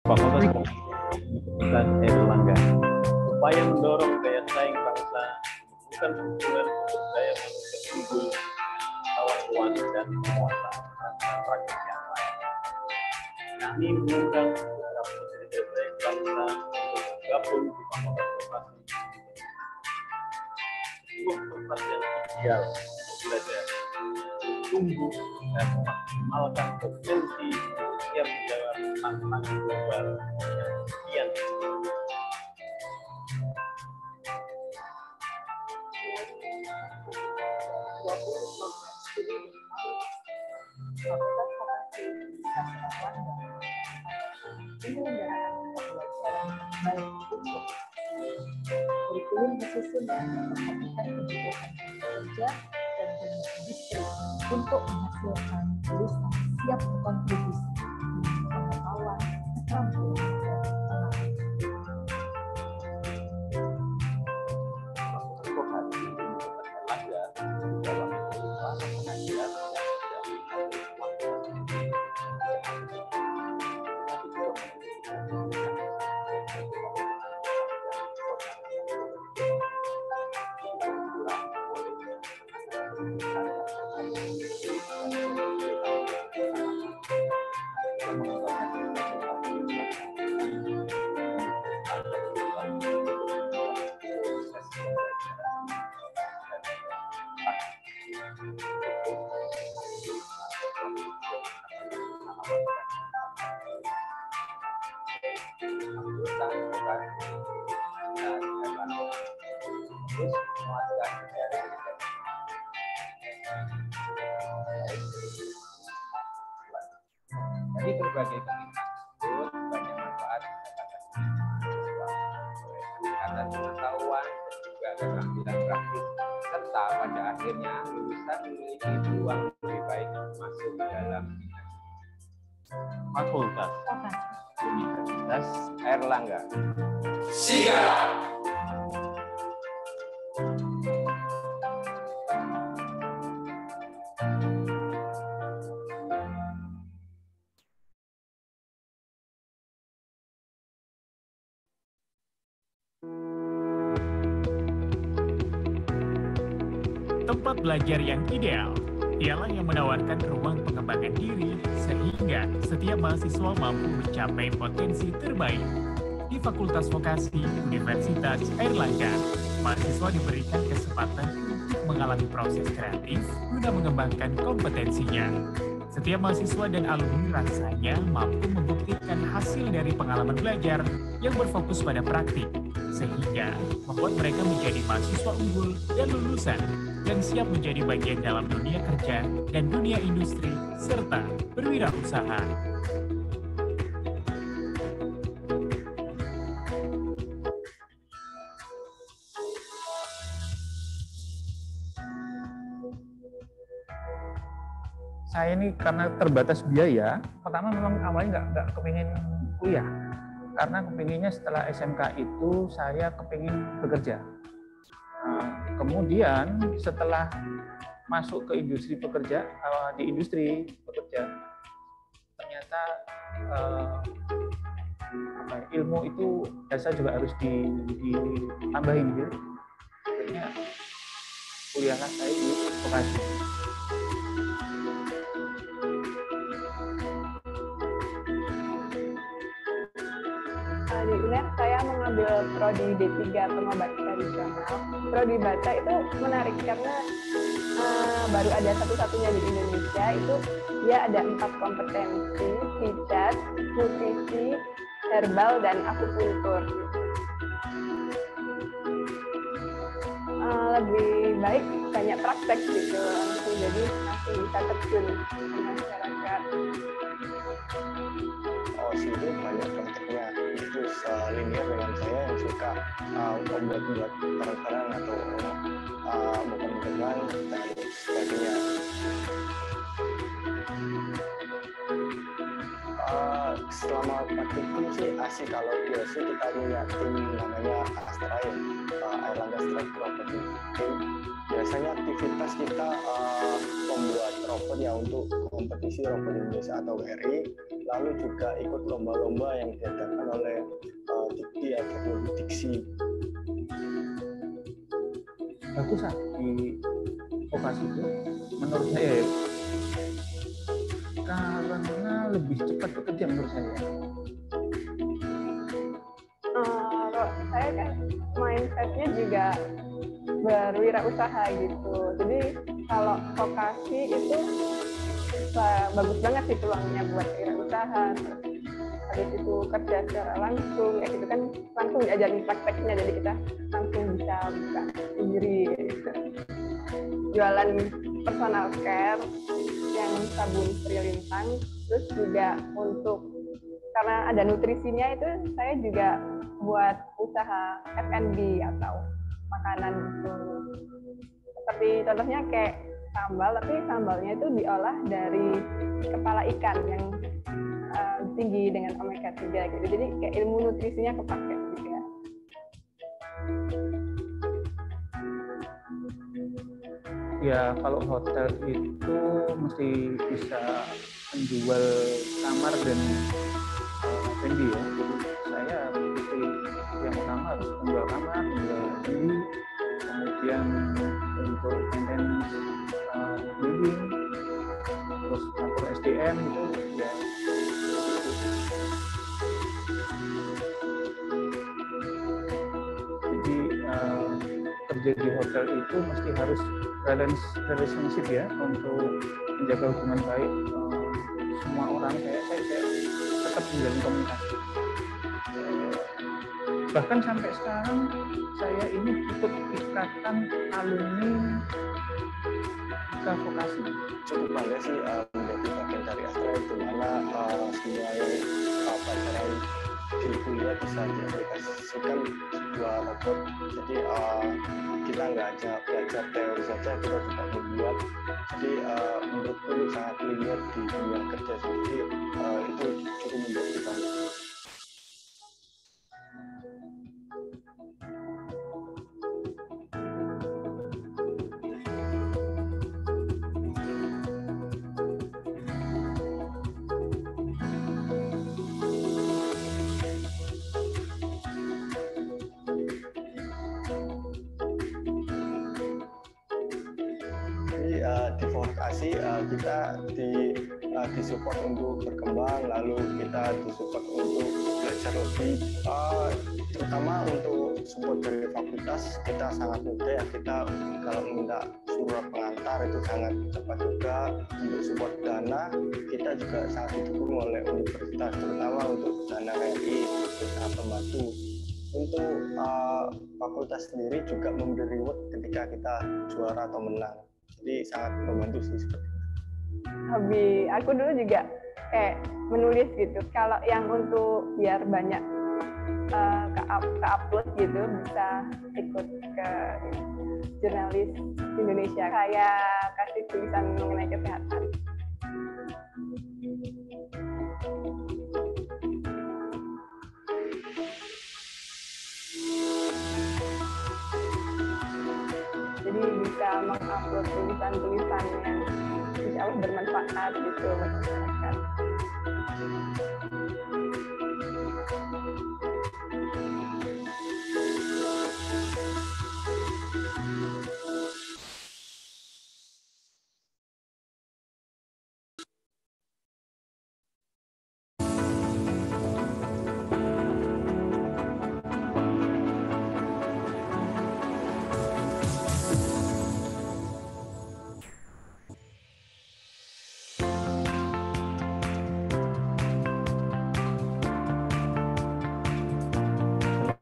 Fakultas Universitas Airlangga. Upaya mendorong daya saing bangsa, bukan keunggulan sumber daya manusia unggul, pengetahuan dan penguasaan rakyat yang lain. Kami mengundang beberapa menteri daya saing bangsa untuk bergabung di Fakultas Farmasi. Sebuah tempat yang ideal untuk belajar, tumbuh dan memaksimalkan potensi yang menjawab tantangan global yang kian kurikulum disusun dan memperhatikan kebutuhan kerja dan industri untuk menghasilkan lulusan siap berkontribusi pengetahuan, keterampilan, dan pengalaman. Fakultas Vokasi Universitas Airlangga dalam berusaha pengajian Dari berbagai kegiatan tersebut, banyak manfaat peningkatan pengetahuan dan juga keterampilan praktis, serta pada akhirnya lulusan memiliki peluang lebih baik masuk dalam Fakultas Universitas Airlangga. Siap! Tempat belajar yang ideal ialah yang menawarkan ruang pengembangan diri sehingga setiap mahasiswa mampu mencapai potensi terbaik. Di Fakultas Vokasi Universitas Airlangga, mahasiswa diberikan kesempatan untuk mengalami proses kreatif guna mengembangkan kompetensinya. Setiap mahasiswa dan alumni rasanya mampu membuktikan hasil dari pengalaman belajar yang berfokus pada praktik, sehingga membuat mereka menjadi mahasiswa unggul dan lulusan yang siap menjadi bagian dalam dunia kerja dan dunia industri, serta berwirausaha. Saya ini karena terbatas biaya, pertama memang awalnya nggak kepingin kuliah, karena kepinginnya setelah SMK itu saya kepingin bekerja. Kemudian setelah masuk ke industri bekerja, ternyata ilmu itu biasa juga harus ditambahin gitu. Akhirnya kuliahlah saya di Vokasi. Di UNER saya mengambil prodi D3 pengobatan tradisional. Prodi Baca itu menarik karena baru ada satu-satunya di Indonesia. Itu dia ada 4 kompetensi: pijat, nutrisi, herbal, dan akupuntur. Lebih baik banyak praktek gitu, jadi masih bisa terjun ke masyarakat. Itu banyak prakteknya, itu linear dengan saya yang suka membuat terang-terang atau bukan dan sebagainya. Selama praktikum sih asik, kalau biasa kita punya tim namanya Astra, Airlangga Strike Property Team. Biasanya aktivitas kita membuat robot ya untuk kompetisi robot Indonesia atau RI. lalu juga ikut lomba-lomba yang diadakan oleh Dikti atau Diksi. Bagus di vokasi itu menurut saya ya, karena lebih cepat bekerja menurut saya. Kalau saya kan mindsetnya juga berwirausaha gitu. Jadi kalau vokasi itu bagus banget sih peluangnya buat wirausaha. Habis itu kerja secara langsung, ya gitu kan langsung diajarin prakteknya, jadi kita langsung bisa buka sendiri gitu. Jualan personal care yang sabun Prilintang, terus juga untuk karena ada nutrisinya itu saya juga buat usaha F&B atau makanan gitu. Seperti contohnya kayak sambal, tapi sambalnya itu diolah dari kepala ikan yang tinggi dengan omega 3 gitu. Jadi kayak ilmu nutrisinya kepake juga. Ya kalau hotel itu mesti bisa menjual kamar dan F&B ya. Jadi saya mesti yang utama harus menjual kamar, menjual F&B, kemudian untuk maintenance building, terus atur SDM itu ya. Jadi kerja di hotel itu mesti harus relationship ya, untuk menjaga hubungan baik semua orang. Saya tetap menjalin komunikasi. Bahkan sampai sekarang saya ini ikut ikatan alumni vokasi. Cukup bangga sih menjadi bagian dari Astra, di mana semua pelajaran di kuliah bisa diaplikasikan sebuah robot. Jadi kita nggak hanya belajar teori saja, kita juga membuat. Jadi menurutku sangat linear di dunia kerja sendiri, itu cukup menjadi bangga. Di vokasi kita disupport untuk berkembang, lalu kita disupport untuk belajar lebih, terutama untuk support dari fakultas kita sangat mudah ya. Kita kalau minta surat pengantar itu sangat cepat juga. Untuk support dana kita juga sangat didukung oleh universitas, terutama untuk dana RI, itu sangat membantu. Untuk fakultas sendiri juga memberi reward ketika kita juara atau menang. Jadi sangat membantu sih seperti itu. Hobi aku dulu juga kayak menulis gitu. Kalau yang untuk biar banyak ke-upload gitu, bisa ikut ke jurnalis Indonesia. Saya kasih tulisan mengenai kesehatan. Jadi bisa mengupload tulisan-tulisan yang insya Allah bermanfaat gitu buat masyarakat.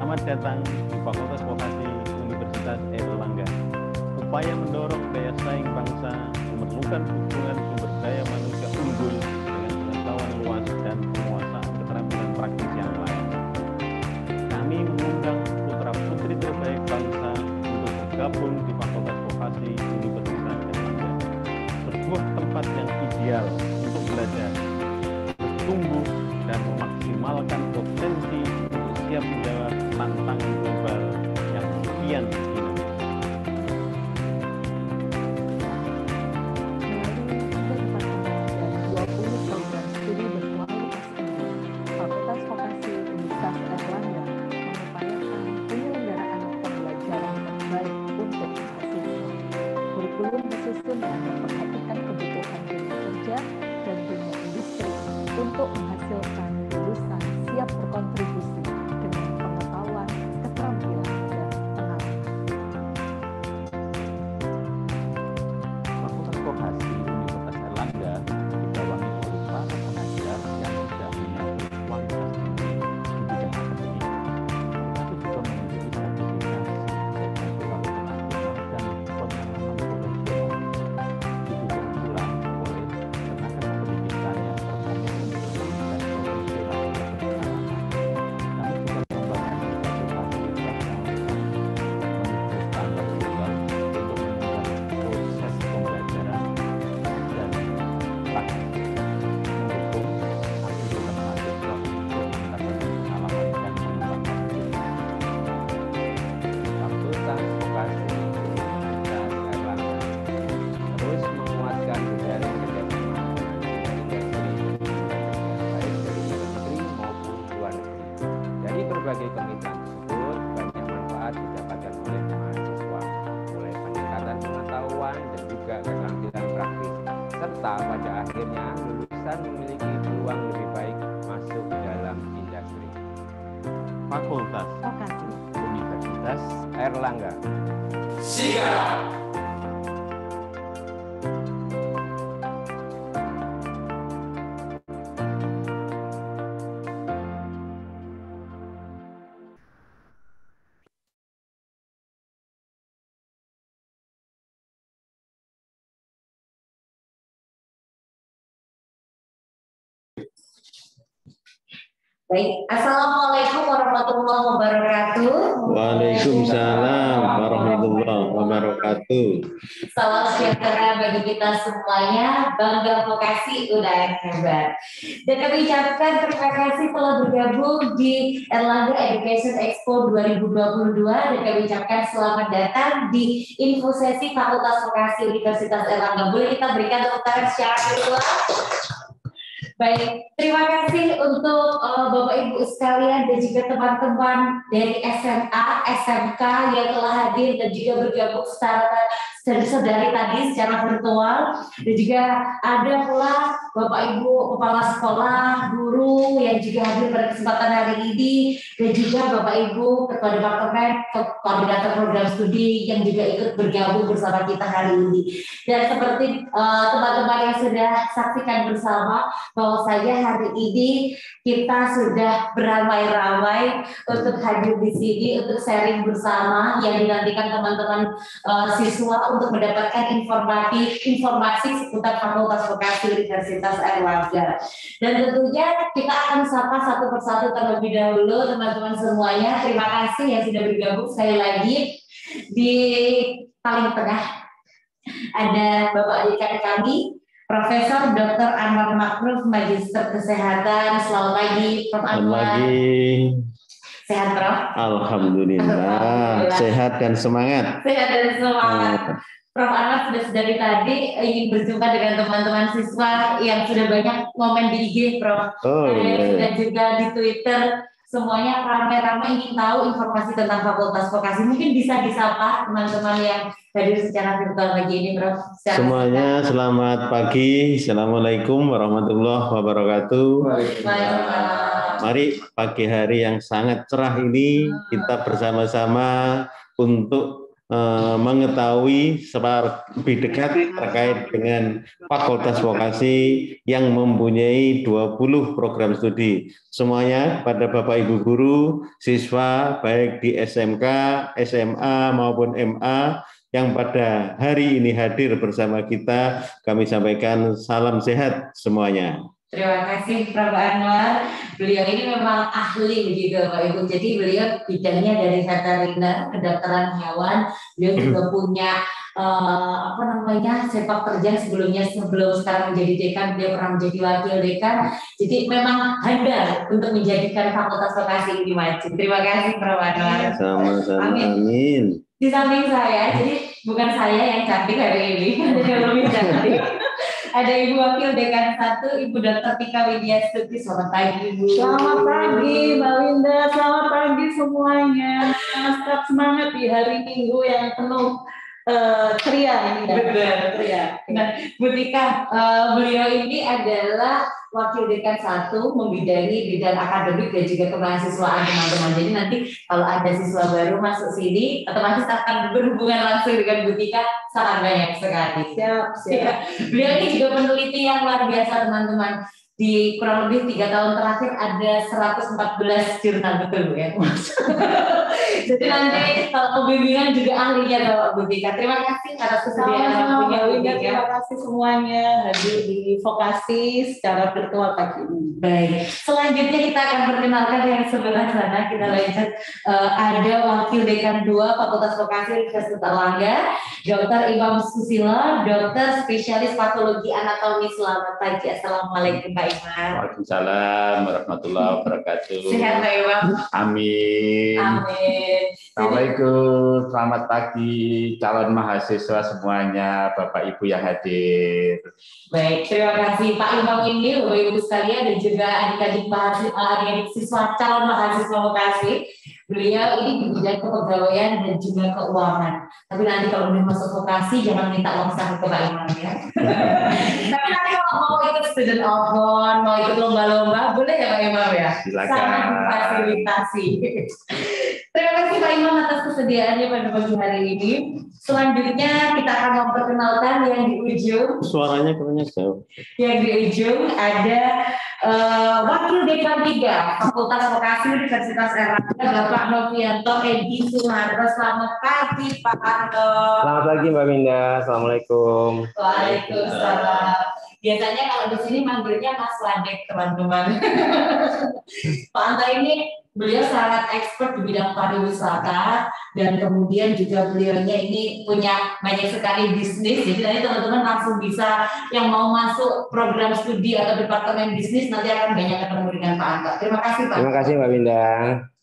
Selamat datang di Fakultas Vokasi Universitas Airlangga. Upaya mendorong daya saing bangsa memerlukan hubungan sumber daya manusia unggul dengan pengetahuan luas dan penguasaan keterampilan praktis yang layak. Kami mengundang putra-putri terbaik bangsa untuk bergabung di Fakultas Vokasi Universitas Airlangga, sebuah tempat yang ideal untuk belajar, bertumbuh, dan memaksimalkan potensi untuk siap menjawab tantangan global yang kian dinamis. Melalui 20 program studi berkualitas menyusun dan memperhatikan kebutuhan dunia kerja dan dunia industri untuk menghasilkan lulusan siap berkontribusi dengan pengetahuan, keterampilan, dan pengalaman. Fakultas Vokasi Universitas Airlangga dibawahi oleh para pengajar yang sudah punya kualitas tinggi di bidang akademik, tapi juga memiliki sertifikasi intelektual penampilan dan pengalaman profesional. Didukung pula oleh tenaga kependidikan yang berkomitmen dan profesional pada pengalaman. Kami juga mengembangkan berbagai fasilitas yang memenuhi standar global untuk menunjang proses pembelajaran dan praktik, mendukung aktivitas mahasiswa untuk mendapatkan pengalaman dan mengembangkan diri. Fakultas Vokasi Universitas Airlangga terus menguatkan jejaring kerjasama dengan industri, baik dari dalam negeri maupun luar negeri. Dari berbagai kemitraan tersebut, banyak manfaat didapatkan oleh mahasiswa, mulai peningkatan pengetahuan dan juga keterampilan praktis, serta pada akhirnya lulusan memiliki peluang lebih baik masuk dalam industri. Fakultas Vokasi Universitas Airlangga. Baik, Assalamualaikum warahmatullahi wabarakatuh. Waalaikumsalam warahmatullahi wabarakatuh. Salam sejahtera bagi kita semuanya. Bangga Vokasi UNAIR hebat. Dan kami ucapkan terima kasih telah bergabung di Airlangga Education Expo 2022 dan kami ucapkan selamat datang di info sesi Fakultas Vokasi Universitas Airlangga. Boleh kita berikan tepuk tangan secara virtual? Baik, terima kasih untuk Bapak Ibu sekalian dan juga teman-teman dari SMA, SMK yang telah hadir dan juga bergabung secara saudari tadi secara virtual, dan juga ada pula Bapak Ibu kepala sekolah, guru yang juga hadir pada kesempatan hari ini, dan juga Bapak Ibu ketua departemen, koordinator program studi yang juga ikut bergabung bersama kita hari ini. Dan seperti teman-teman yang sudah saksikan bersama, bahwa saya hari ini kita sudah beramai-ramai untuk hadir di sini untuk sharing bersama yang dinantikan teman-teman siswa untuk mendapatkan informasi seputar Fakultas Vokasi Universitas Airlangga. Dan tentunya kita akan sapa satu persatu terlebih dahulu teman-teman semuanya. Terima kasih yang sudah bergabung sekali lagi. Di paling tengah ada Bapak dekan kami, Profesor Dr. Anwar Makruf, Magister Kesehatan. Selamat pagi, Prof. Anwar. Selamat pagi. Sehat, Prof? Alhamdulillah, sehat dan semangat. Sehat dan semangat. Prof. Anwar sudah dari tadi ingin berjumpa dengan teman-teman siswa yang sudah banyak komen di IG, Prof. Dan juga di Twitter. Semuanya ramai-ramai ingin tahu informasi tentang Fakultas Vokasi. Mungkin bisa disapa teman-teman yang hadir secara virtual pagi ini, Prof. Semuanya selamat pagi. Assalamualaikum warahmatullahi wabarakatuh. Mari pagi hari yang sangat cerah ini kita bersama-sama untuk mengetahui secara lebih dekat terkait dengan Fakultas Vokasi yang mempunyai 20 program studi. Semuanya pada Bapak Ibu guru, siswa baik di SMK, SMA maupun MA yang pada hari ini hadir bersama kita, kami sampaikan salam sehat semuanya. Terima kasih Prof. Anwar. Beliau ini memang ahli begitu Pak Ibu. Jadi beliau bidangnya dari veteriner, kedokteran hewan. Beliau juga punya sepak terjang sebelum sekarang menjadi dekan, beliau pernah menjadi wakil dekan. Jadi memang handal untuk menjadikan Fakultas Vokasi ini maju. Terima kasih Prof. Anwar. Sama-sama. Amin. Di samping saya, jadi bukan saya yang cantik hari ini, ada yang lebih cantik. Ada Ibu Wakil Dekan 1, Ibu Dr. Tika Widyastuti. Selamat pagi, Ibu. Selamat pagi, Mbak Winda. Selamat pagi semuanya. Tetap semangat di hari Minggu yang penuh ceria ini. Betul. Ceria. Nah, Bu Tika, beliau ini adalah Wakil Dekan 1 membidangi bidang akademik dan juga kemahasiswaan teman-teman. Jadi nanti kalau ada siswa baru masuk sini, otomatis akan berhubungan langsung dengan Bu Tika, sangat banyak sekali. Siap. Beliau ini juga peneliti yang luar biasa teman-teman. Di kurang lebih 3 tahun terakhir ada 114 jurnal, betul Bu ya? Jadi nanti kalau pembimbingan juga ahlinya Bapak Bu Tika. Terima kasih atas kesediaan waktunya Bu Tika. Terima kasih semuanya hadir di vokasi secara virtual pagi ini. Baik, selanjutnya kita akan perkenalkan yang sebelah sana. Kita lanjut, ada Wakil Dekan 2 Fakultas Vokasi Universitas Erlangga, Dr. Imam Susilo, dokter spesialis patologi anatomi. Selamat pagi, assalamualaikum Pak Imam. Waalaikumsalam warahmatullahi wabarakatuh. Sehat Pak Imam. Amin. Amin. Assalamualaikum, selamat pagi calon mahasiswa semuanya, Bapak Ibu yang hadir. Baik, terima kasih Pak Imam ini, Bapak Ibu sekalian dan juga adik-adik siswa calon mahasiswa vokasi. Beliau ini di bidang kepegawaian dan juga keuangan. Tapi nanti kalau udah masuk vokasi jangan minta uang saku ke Pak Imam ya. Tapi nanti kalau mau ikut student outbound, mau ikut lomba-lomba, boleh ya Pak Imam ya? Silakan. Sangat difasilitasi. Terima kasih Pak Imam atas kesediaannya pada pagi hari ini. Selanjutnya kita akan memperkenalkan yang di ujung. Suaranya katanya jauh. Yang di ujung ada Wakil Dekan 3 Fakultas Vokasi Universitas Erlangga, Bapak Novianto Edi Suharto. Selamat pagi Pak Arto. Selamat pagi Mbak Winda. Assalamualaikum. Waalaikumsalam. Biasanya kalau di sini manggilnya Mas Wadek teman-teman. Pak Anto ini beliau sangat expert di bidang pariwisata dan kemudian juga beliaunya ini punya banyak sekali bisnis. Jadi nanti teman-teman langsung bisa yang mau masuk program studi atau departemen bisnis nanti akan banyak ketemu dengan Pak Anto. Terima kasih Pak. Terima kasih Mbak Winda.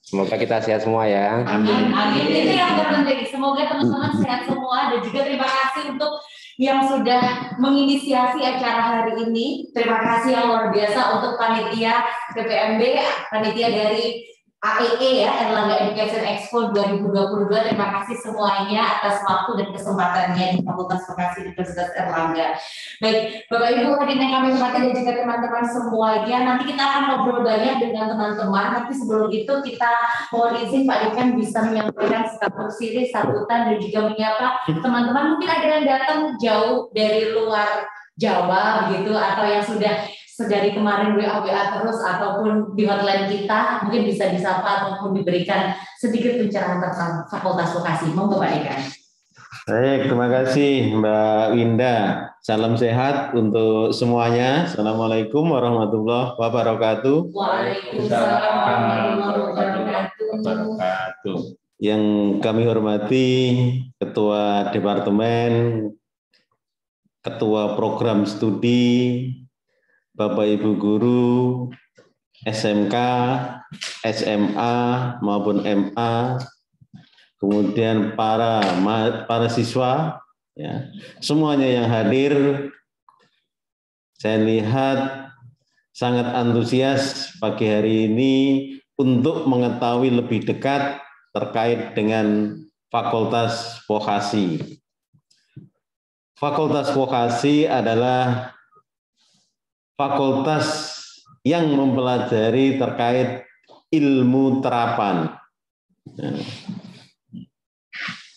Semoga kita sehat semua ya. Amin. Amin. Itu yang terpenting. Semoga teman-teman sehat semua dan juga terima kasih untuk yang sudah menginisiasi acara hari ini. Terima kasih yang luar biasa untuk panitia PPMB, panitia dari AEE ya, Erlangga Education Expo 2022. Terima kasih semuanya atas waktu dan kesempatannya di Fakultas Vokasi Universitas Erlangga. Baik, Bapak Ibu hadirin yang kami hormati dan juga teman-teman semuanya, nanti kita akan ngobrol banyak dengan teman-teman. Tapi sebelum itu kita mohon izin Pak Dekan bisa menyampaikan sekapur siri, sambutan dan juga menyapa teman-teman. Mungkin ada yang datang jauh dari luar Jawa begitu atau yang sudah dari kemarin WA terus ataupun di hotline kita mungkin bisa disapa ataupun diberikan sedikit pencerahan tentang Fakultas Vokasi. Monggo Pak Dekan. Baik, terima kasih Mbak Winda. Salam sehat untuk semuanya. Assalamualaikum warahmatullahi wabarakatuh. Waalaikumsalam warahmatullahi wabarakatuh. Yang kami hormati Ketua Departemen, Ketua Program Studi, Bapak Ibu Guru, SMK, SMA maupun MA, kemudian para siswa, ya, semuanya yang hadir, saya lihat sangat antusias pagi hari ini untuk mengetahui lebih dekat terkait dengan Fakultas Vokasi. Fakultas Vokasi adalah fakultas yang mempelajari terkait ilmu terapan.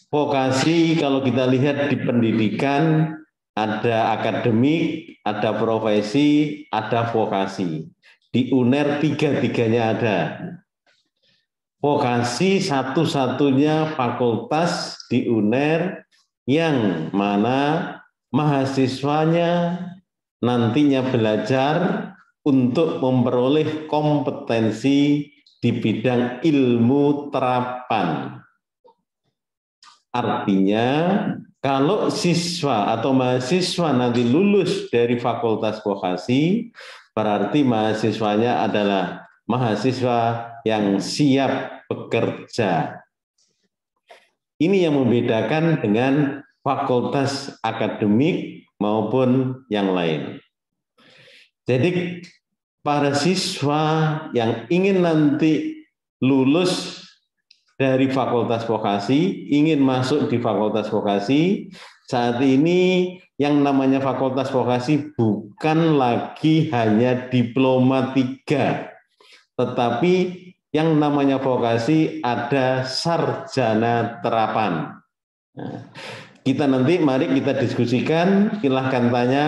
Vokasi kalau kita lihat di pendidikan ada akademik, ada profesi, ada vokasi. Di UNER tiga-tiganya ada. Vokasi satu-satunya fakultas di UNER yang mana mahasiswanya nantinya belajar untuk memperoleh kompetensi di bidang ilmu terapan. Artinya, kalau siswa atau mahasiswa nanti lulus dari Fakultas Vokasi, berarti mahasiswanya adalah mahasiswa yang siap bekerja. Ini yang membedakan dengan fakultas akademik maupun yang lain. Jadi para siswa yang ingin nanti lulus dari Fakultas Vokasi, ingin masuk di Fakultas Vokasi, saat ini yang namanya Fakultas Vokasi bukan lagi hanya diploma 3, tetapi yang namanya vokasi ada sarjana terapan. Nah, kita nanti mari kita diskusikan, silahkan tanya.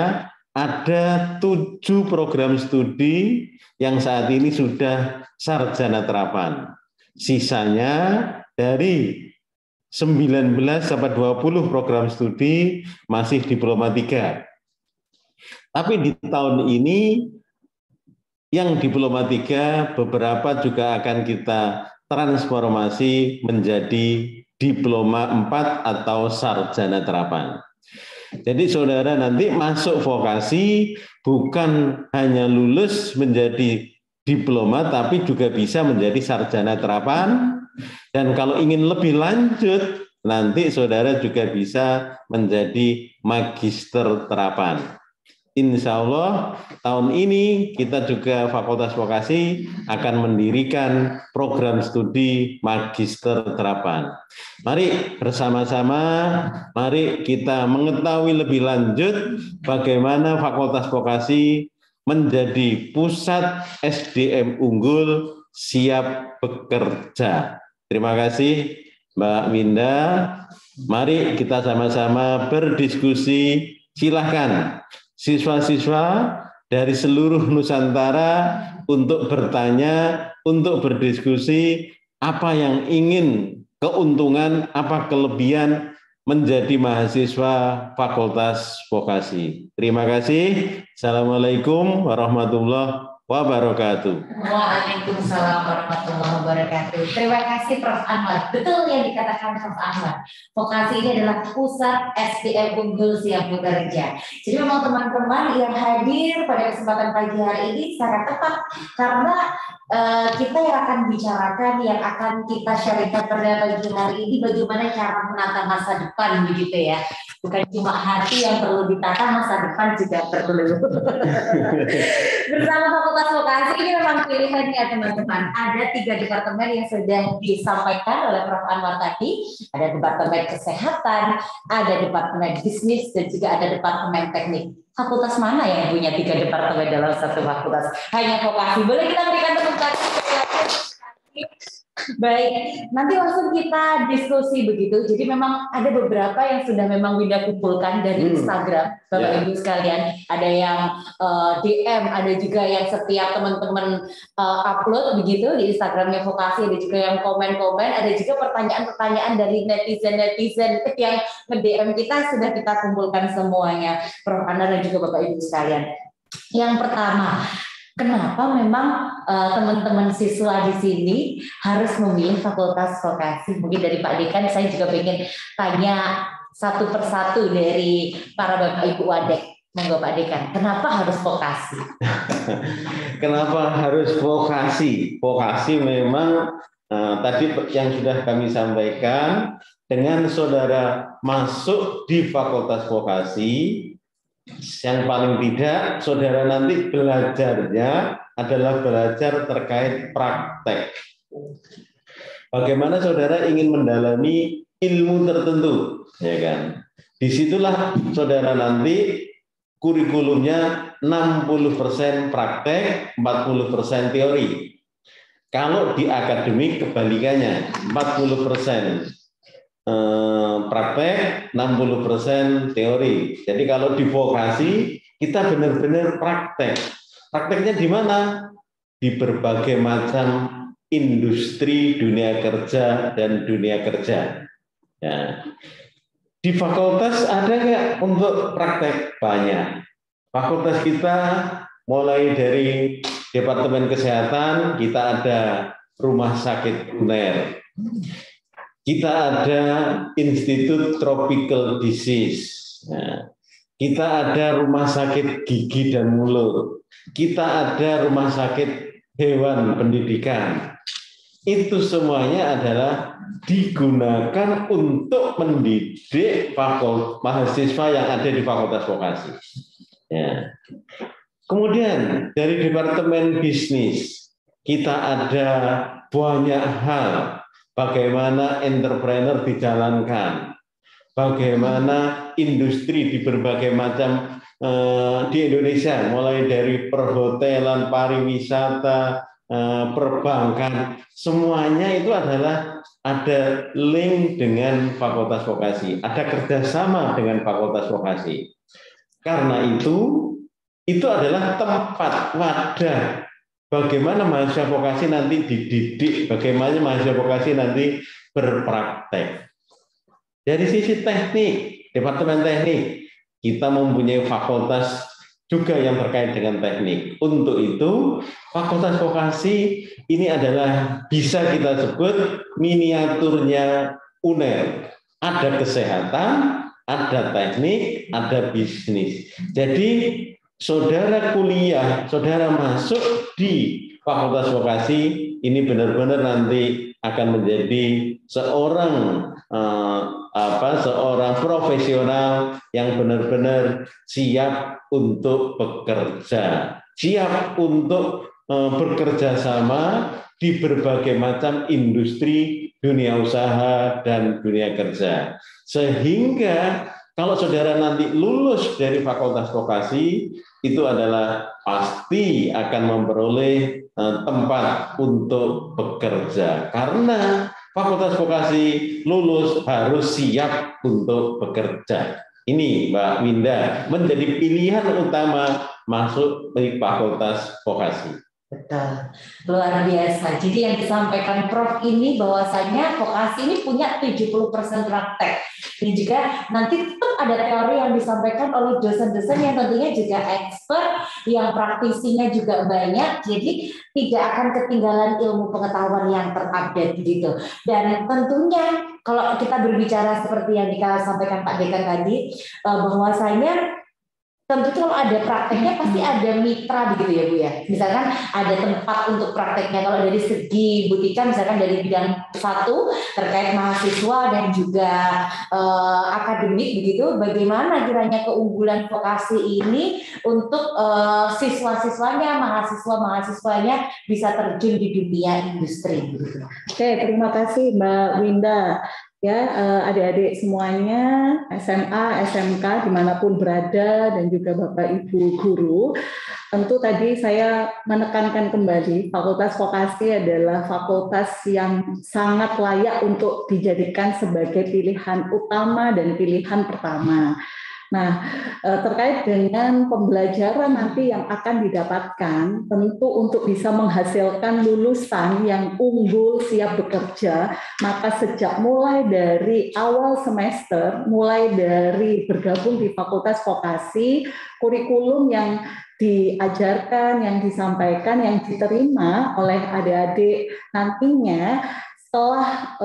Ada 7 program studi yang saat ini sudah sarjana terapan. Sisanya dari 19 sampai 20 program studi masih diploma 3. Tapi di tahun ini yang diploma 3 beberapa juga akan kita transformasi menjadi diploma 4 atau sarjana terapan. Jadi saudara nanti masuk vokasi bukan hanya lulus menjadi diploma, tapi juga bisa menjadi sarjana terapan. Dan kalau ingin lebih lanjut, nanti saudara juga bisa menjadi magister terapan. Insya Allah tahun ini kita juga Fakultas Vokasi akan mendirikan program studi magister terapan. Mari bersama-sama, mari kita mengetahui lebih lanjut bagaimana Fakultas Vokasi menjadi pusat SDM unggul siap bekerja. Terima kasih Mbak Winda. Mari kita sama-sama berdiskusi. Silahkan siswa-siswa dari seluruh Nusantara untuk bertanya, untuk berdiskusi apa yang ingin, keuntungan, apa kelebihan menjadi mahasiswa Fakultas Vokasi. Terima kasih. Assalamualaikum warahmatullahi wabarakatuh. Waalaikumsalam warahmatullahi wabarakatuh. Terima kasih Prof. Anwar. Betul yang dikatakan Prof. Anwar. Vokasi ini adalah pusat SDM unggul siap bekerja. Jadi memang teman-teman yang hadir pada kesempatan pagi hari ini sangat tepat karena kita yang akan bicarakan, yang akan kita sharingkan pada pagi hari ini bagaimana cara menata masa depan begitu ya. Bukan cuma hati yang perlu ditata, masa depan juga perlu. Bersama Fakultas Vokasi ini memang pilihannya teman-teman. Ada 3 departemen yang sudah disampaikan oleh Prof. Anwar tadi. Ada Departemen Kesehatan, ada Departemen Bisnis, dan juga ada Departemen Teknik. Fakultas mana yang punya 3 departemen dalam satu fakultas? Hanya Vokasi. Boleh kita berikan tepuk tangan? Baik, nanti langsung kita diskusi begitu. Jadi memang ada beberapa yang sudah memang Winda kumpulkan dari Instagram, Bapak Ibu sekalian. Ada yang DM, ada juga yang setiap teman-teman upload begitu di Instagramnya Vokasi. Ada juga yang komen-komen, ada juga pertanyaan-pertanyaan dari netizen-netizen yang nge-DM kita sudah kita kumpulkan semuanya, Prof. Anwar dan juga Bapak Ibu sekalian. Yang pertama, kenapa memang teman-teman siswa di sini harus memilih Fakultas Vokasi? Mungkin dari Pak Dekan saya juga ingin tanya satu persatu dari para Bapak Ibu Wadek. Monggo Pak Dekan, kenapa harus vokasi? Kenapa harus vokasi? Vokasi memang tadi yang sudah kami sampaikan, dengan saudara masuk di Fakultas Vokasi, yang paling tidak saudara nanti belajarnya adalah belajar terkait praktek. Bagaimana saudara ingin mendalami ilmu tertentu, ya kan? Disitulah saudara nanti kurikulumnya 60% praktek, 40% teori. Kalau di akademik kebalikannya, 40% praktek, 60% teori. Jadi kalau di vokasi kita benar-benar praktek. Prakteknya di mana? Di berbagai macam industri dunia kerja dan dunia kerja. Ya. Di fakultas ada nggak untuk praktek? Banyak. Fakultas kita mulai dari Departemen Kesehatan, kita ada Rumah Sakit UNER. Kita ada Institut Tropical Disease. Nah, kita ada Rumah Sakit Gigi dan Mulut. Kita ada Rumah Sakit Hewan Pendidikan. Itu semuanya adalah digunakan untuk mendidik mahasiswa yang ada di Fakultas Vokasi. Ya. Kemudian dari Departemen Bisnis, kita ada banyak hal. bagaimana entrepreneur dijalankan, bagaimana industri di berbagai macam di Indonesia, mulai dari perhotelan, pariwisata, perbankan, semuanya itu adalah ada link dengan fakultas vokasi, ada kerjasama dengan fakultas vokasi. Karena itu adalah tempat wadah bagaimana mahasiswa vokasi nanti dididik, bagaimana mahasiswa vokasi nanti berpraktek. Dari sisi teknik, Departemen Teknik, kita mempunyai fakultas juga yang terkait dengan teknik. Untuk itu, fakultas vokasi ini adalah bisa kita sebut miniaturnya UNER. Ada kesehatan, ada teknik, ada bisnis. Jadi, saudara kuliah, saudara masuk di fakultas vokasi, ini benar-benar nanti akan menjadi seorang seorang profesional yang benar-benar siap untuk bekerja, siap untuk bekerja sama di berbagai macam industri, dunia usaha, dan dunia kerja. Sehingga kalau saudara nanti lulus dari fakultas vokasi, itu adalah pasti akan memperoleh tempat untuk bekerja. Karena fakultas vokasi lulus harus siap untuk bekerja. Ini Mbak Winda menjadi pilihan utama masuk di fakultas vokasi. Betul, luar biasa. Jadi yang disampaikan Prof ini bahwasanya vokasi ini punya 70% praktek. Dan juga nanti tetap ada teori yang disampaikan oleh dosen-dosen yang tentunya juga expert, yang praktisinya juga banyak. Jadi tidak akan ketinggalan ilmu pengetahuan yang terupdate gitu. Dan tentunya kalau kita berbicara seperti yang disampaikan Pak Dekan tadi, bahwasanya tentu kalau ada prakteknya pasti ada mitra begitu ya Bu ya. Misalkan ada tempat untuk prakteknya. Kalau dari segi Bu Tika misalkan dari bidang satu terkait mahasiswa dan juga akademik begitu, bagaimana kiranya keunggulan vokasi ini untuk siswa-siswanya, mahasiswa-mahasiswanya bisa terjun di dunia industri begitu. Oke, terima kasih Mbak Winda. Ya, adik-adik semuanya, SMA, SMK, dimanapun berada, dan juga Bapak Ibu guru, tentu tadi saya menekankan kembali, fakultas vokasi adalah fakultas yang sangat layak untuk dijadikan sebagai pilihan utama dan pilihan pertama. Nah, terkait dengan pembelajaran nanti yang akan didapatkan, tentu untuk bisa menghasilkan lulusan yang unggul, siap bekerja, maka sejak mulai dari awal semester, mulai dari bergabung di fakultas vokasi, kurikulum yang diajarkan, yang disampaikan, yang diterima oleh adik-adik nantinya, telah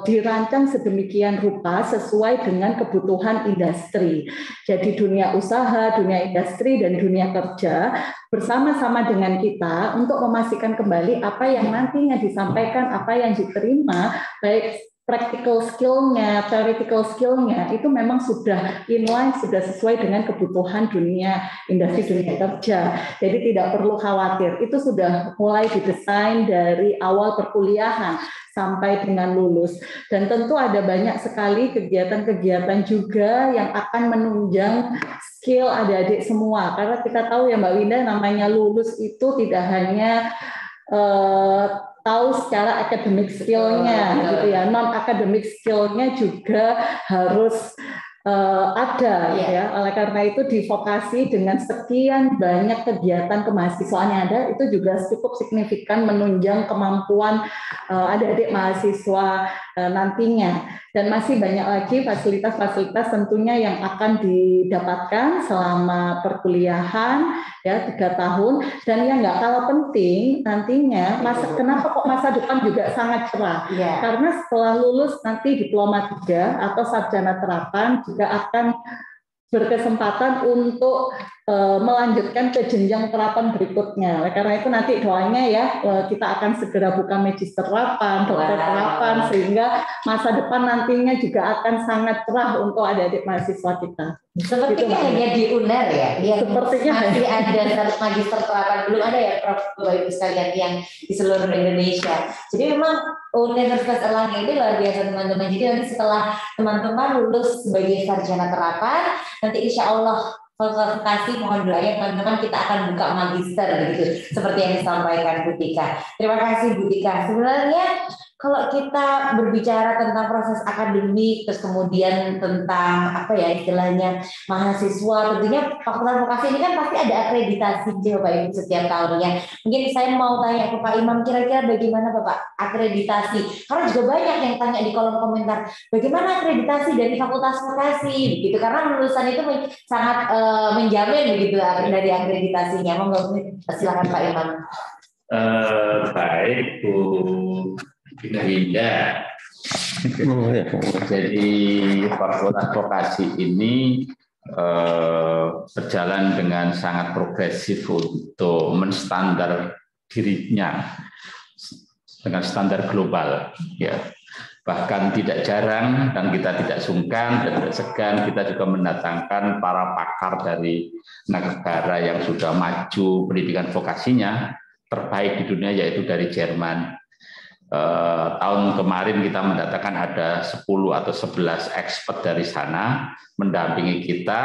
dirancang sedemikian rupa sesuai dengan kebutuhan industri. Jadi dunia usaha, dunia industri, dan dunia kerja bersama-sama dengan kita untuk memastikan kembali apa yang nantinya disampaikan, apa yang diterima, baik practical skill-nya, theoretical skill-nya, itu memang sudah inline, sudah sesuai dengan kebutuhan dunia industri, dunia kerja. Jadi tidak perlu khawatir, itu sudah mulai didesain dari awal perkuliahan sampai dengan lulus. Dan tentu ada banyak sekali kegiatan-kegiatan juga yang akan menunjang skill adik-adik semua. Karena kita tahu ya Mbak Winda, namanya lulus itu tidak hanya tahu secara akademik skill-nya, gitu ya, non akademik skill-nya juga harus ada, ya. Oleh karena itu di vokasi dengan sekian banyak kegiatan kemahasiswaan yang ada, itu juga cukup signifikan menunjang kemampuan adik-adik mahasiswa nantinya. Dan masih banyak lagi fasilitas-fasilitas tentunya yang akan didapatkan selama perkuliahan, ya, 3 tahun. Dan yang nggak kalah penting nantinya, kenapa kok masa depan juga sangat cerah? Karena setelah lulus nanti diploma 3 atau sarjana terapan juga akan berkesempatan untuk melanjutkan ke jenjang terapan berikutnya. Oleh karena itu nanti doanya ya kita akan segera buka medis terapan, dokter terapan, sehingga masa depan nantinya juga akan sangat cerah untuk adik-adik mahasiswa kita. Sepertinya gitu, hanya di UNER ya, yang sepertinya masih ada magister terapan, belum ada ya Prof. Bapak Ibu sekalian yang di seluruh Indonesia. Jadi memang Universitas Erlangga ini luar biasa teman-teman. Jadi nanti setelah teman-teman lulus sebagai sarjana terapan, nanti insya Allah kasih mohon doanya teman-teman kita akan buka magister begitu seperti yang disampaikan Bu Tika. Terima kasih Bu Tika. Sebenarnya kalau kita berbicara tentang proses akademik terus kemudian tentang apa ya istilahnya mahasiswa, tentunya Fakultas Vokasi ini kan pasti ada akreditasi Bapak Ibu setiap tahunnya. Mungkin saya mau tanya ke Pak Imam, kira-kira bagaimana Bapak akreditasi? Karena juga banyak yang tanya di kolom komentar, bagaimana akreditasi dari Fakultas Vokasi gitu, karena lulusan itu sangat menjamin begitu dari akreditasinya. Monggo silakan Pak Imam. Baik Bu Winda. Jadi Fakultas Vokasi ini berjalan dengan sangat progresif untuk menstandar dirinya dengan standar global, ya. Bahkan tidak jarang dan kita tidak sungkan dan tidak segan kita juga mendatangkan para pakar dari negara yang sudah maju pendidikan vokasinya terbaik di dunia, yaitu dari Jerman. Tahun kemarin kita mendatangkan ada 10 atau 11 expert dari sana mendampingi kita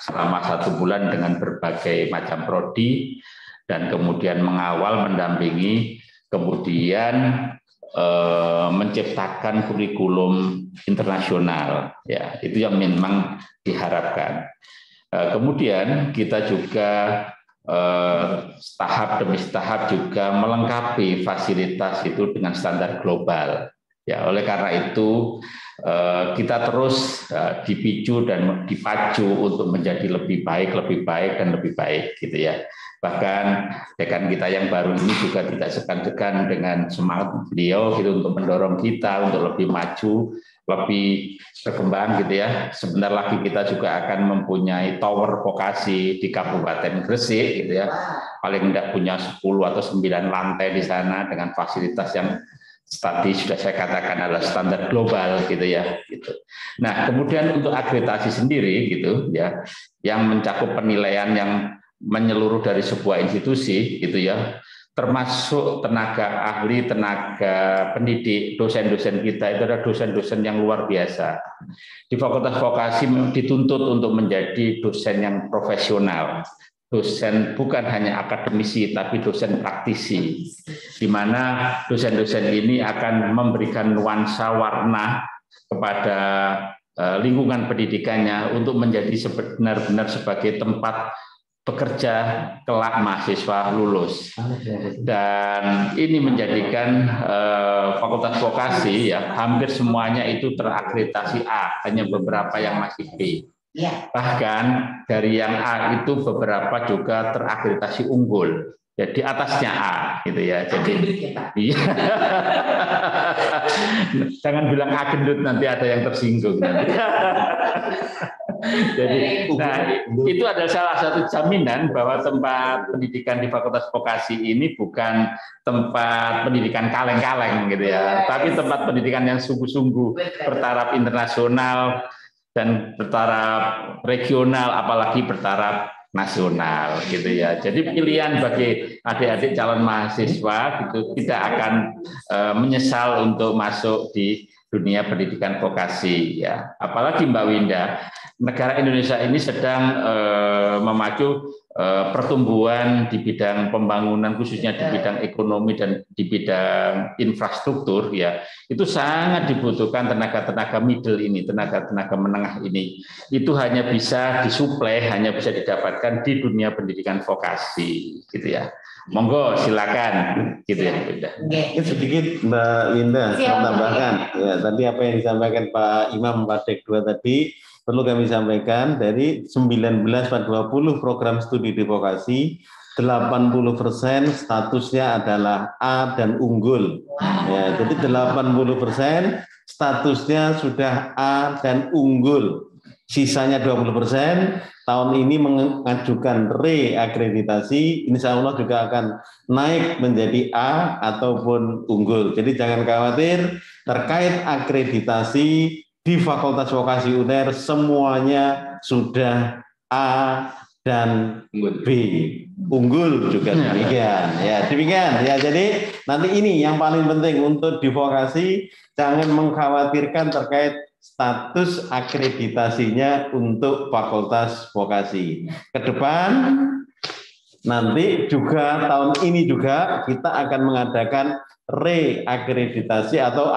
selama 1 bulan dengan berbagai macam prodi dan kemudian mengawal, mendampingi, kemudian menciptakan kurikulum internasional, ya itu yang memang diharapkan. Kemudian kita juga tahap demi tahap juga melengkapi fasilitas itu dengan standar global. Ya, oleh karena itu kita terus dipicu dan dipacu untuk menjadi lebih baik dan lebih baik, gitu ya. Bahkan dekan kita yang baru ini juga tidak segan-segan dengan semangat beliau gitu untuk mendorong kita untuk lebih maju, lebih berkembang, gitu ya. Sebentar lagi kita juga akan mempunyai tower vokasi di Kabupaten Gresik, gitu ya. Paling tidak punya 10 atau 9 lantai di sana dengan fasilitas yang tadi sudah saya katakan adalah standar global, gitu ya. Gitu. Nah, kemudian untuk akreditasi sendiri, gitu ya, yang mencakup penilaian yang menyeluruh dari sebuah institusi, gitu ya, termasuk tenaga ahli, tenaga pendidik, dosen-dosen kita itu adalah dosen-dosen yang luar biasa. Di Fakultas Vokasi dituntut untuk menjadi dosen yang profesional, dosen bukan hanya akademisi tapi dosen praktisi, di mana dosen-dosen ini akan memberikan nuansa warna kepada lingkungan pendidikannya untuk menjadi benar-benar sebagai tempat bekerja kelak mahasiswa lulus. Dan ini menjadikan Fakultas Vokasi ya hampir semuanya itu terakreditasi A, hanya beberapa yang masih B. Bahkan dari yang A itu beberapa juga terakreditasi unggul. Jadi atasnya A, gitu ya. Jadi iya. Jangan bilang A gendut, nanti ada yang tersinggung. Jadi, nah itu adalah salah satu jaminan bahwa tempat pendidikan di Fakultas Vokasi ini bukan tempat pendidikan kaleng-kaleng, gitu ya, tapi tempat pendidikan yang sungguh-sungguh bertaraf internasional dan bertaraf regional, apalagi bertaraf nasional, gitu ya. Jadi pilihan bagi adik-adik calon mahasiswa gitu tidak akan menyesal untuk masuk di dunia pendidikan vokasi, ya. Apalagi Mbak Winda, negara Indonesia ini sedang memacu pertumbuhan di bidang pembangunan, khususnya di bidang ekonomi dan di bidang infrastruktur, ya. Itu sangat dibutuhkan tenaga-tenaga middle ini, tenaga-tenaga menengah ini. Itu hanya bisa disuplai, hanya bisa didapatkan di dunia pendidikan vokasi, gitu ya. Monggo silakan, gitu ya Winda. Sedikit Mbak Winda, saya tambahkan. Ya, tadi apa yang disampaikan Pak Imam Padek 2 tadi perlu kami sampaikan, dari 19/20 program studi di vokasi 80% statusnya adalah A dan unggul. Ya, jadi 80% statusnya sudah A dan unggul. Sisanya 20% tahun ini mengajukan reakreditasi, insya Allah juga akan naik menjadi A ataupun unggul. Jadi jangan khawatir terkait akreditasi di Fakultas Vokasi UNER semuanya sudah A dan B, unggul juga demikian. Ya demikian. Ya jadi nanti ini yang paling penting untuk di vokasi, jangan mengkhawatirkan terkait status akreditasinya untuk Fakultas Vokasi. Ke depan nanti juga tahun ini juga kita akan mengadakan reakreditasi atau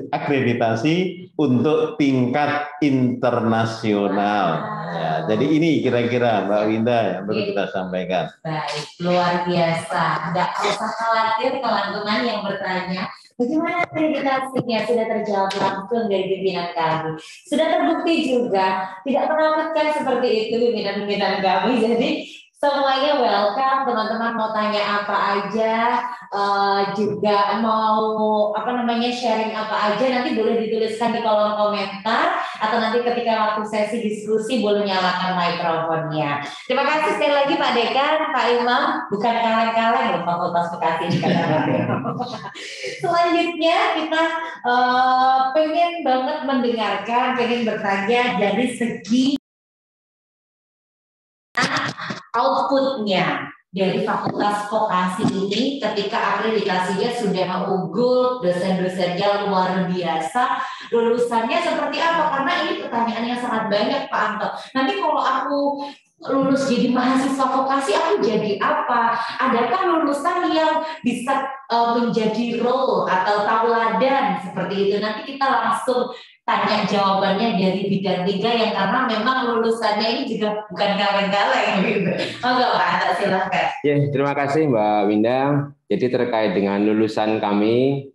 akreditasi untuk tingkat internasional. Ya, jadi ini kira-kira Mbak Winda yang perlu kita sampaikan. Baik, luar biasa. Nggak usah khawatir teman-teman yang bertanya, bagaimana akreditasinya sudah terjawab langsung dari pimpinan kami. Sudah terbukti juga, tidak menakutkan seperti itu pimpinan-pimpinan kami. Jadi semuanya welcome, teman-teman mau tanya apa aja, juga mau sharing apa aja, nanti boleh dituliskan di kolom komentar atau nanti ketika waktu sesi diskusi boleh nyalakan mikrofonnya. Terima kasih sekali lagi Pak Dekan, Pak Imam, bukan kaleng-kaleng loh Fakultas Vokasi ini Selanjutnya kita pengen banget mendengarkan, pengen bertanya dari segi outputnya dari Fakultas Vokasi ini ketika akreditasinya sudah unggul, dosen-dosennya luar biasa, lulusannya seperti apa? Karena ini pertanyaan yang sangat banyak Pak Anto. Nanti kalau aku lulus jadi mahasiswa vokasi, aku jadi apa? Adakah lulusan yang bisa menjadi role atau tauladan seperti itu? Nanti kita langsung tanya jawabannya dari bidang 3 yang karena memang lulusannya ini juga bukan kaleng-kaleng gitu. Monggo Pak Anto, silahkan. Ya, terima kasih Mbak Winda. Jadi terkait dengan lulusan kami,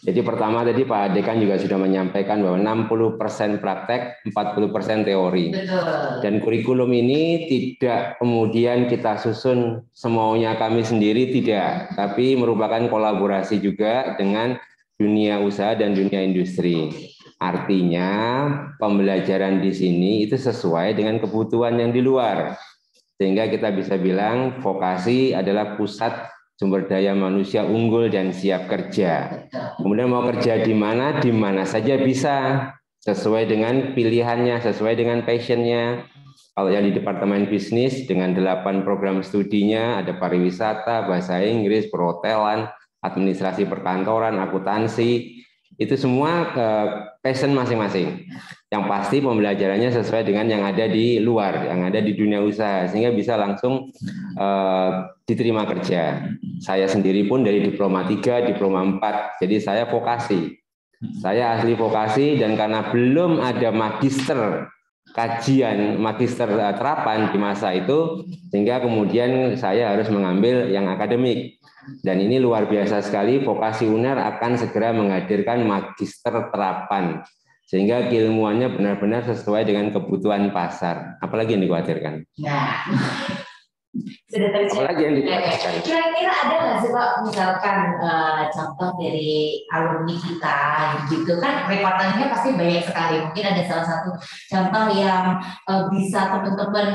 jadi pertama tadi Pak Dekan juga sudah menyampaikan bahwa 60% praktek, 40% teori. Betul. Dan kurikulum ini tidak kemudian kita susun semaunya kami sendiri, tidak. Tapi merupakan kolaborasi juga dengan dunia usaha dan dunia industri. Artinya pembelajaran di sini itu sesuai dengan kebutuhan yang di luar. Sehingga kita bisa bilang vokasi adalah pusat sumber daya manusia unggul dan siap kerja. Kemudian mau kerja di mana saja bisa, sesuai dengan pilihannya, sesuai dengan passionnya. Kalau yang di Departemen Bisnis dengan 8 program studinya, ada pariwisata, bahasa Inggris, perhotelan, administrasi perkantoran, akuntansi, itu semua passion masing-masing. Yang pasti pembelajarannya sesuai dengan yang ada di luar, yang ada di dunia usaha, sehingga bisa langsung diterima kerja. Saya sendiri pun dari diploma 3, diploma 4, jadi saya vokasi. Saya asli vokasi, dan karena belum ada magister kajian, magister terapan di masa itu, sehingga kemudian saya harus mengambil yang akademik. Dan ini luar biasa sekali, Vokasi UNER akan segera menghadirkan magister terapan, sehingga keilmuannya benar-benar sesuai dengan kebutuhan pasar. Apalagi yang dikhawatirkan? Nah, sudah terjadi. Apalagi yang dikhawatirkan? Kira-kira ada nggak sih Pak, misalkan contoh dari alumni kita, gitu kan, rekordannya pasti banyak sekali. Mungkin ada salah satu contoh yang bisa teman-teman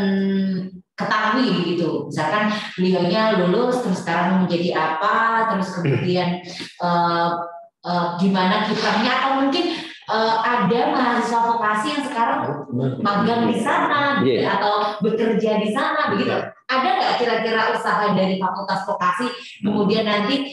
ketahui gitu, misalkan beliaunya lulus terus sekarang menjadi apa, terus kemudian gimana kiprahnya, atau mungkin ada mahasiswa vokasi yang sekarang magang di sana, atau bekerja di sana, begitu. Ada nggak kira-kira usaha dari Fakultas Vokasi kemudian nanti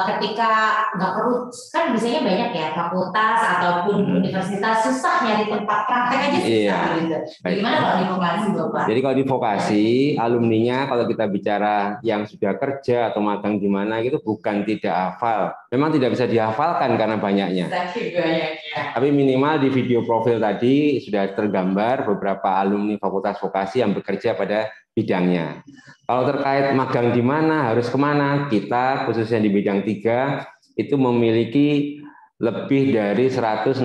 ketika nggak perlu, kan biasanya banyak ya fakultas ataupun universitas susah nyari tempat praktek aja susah gitu. Bagaimana kalau di vokasi Bapak? Jadi kalau di vokasi alumninya, kalau kita bicara yang sudah kerja atau magang di mana gitu, bukan tidak hafal. Memang tidak bisa dihafalkan karena banyaknya. Tapi minimal di video profil tadi sudah tergambar beberapa alumni Fakultas Vokasi yang bekerja pada bidangnya. Kalau terkait magang di mana, harus kemana, kita khususnya di bidang 3 itu memiliki lebih dari 167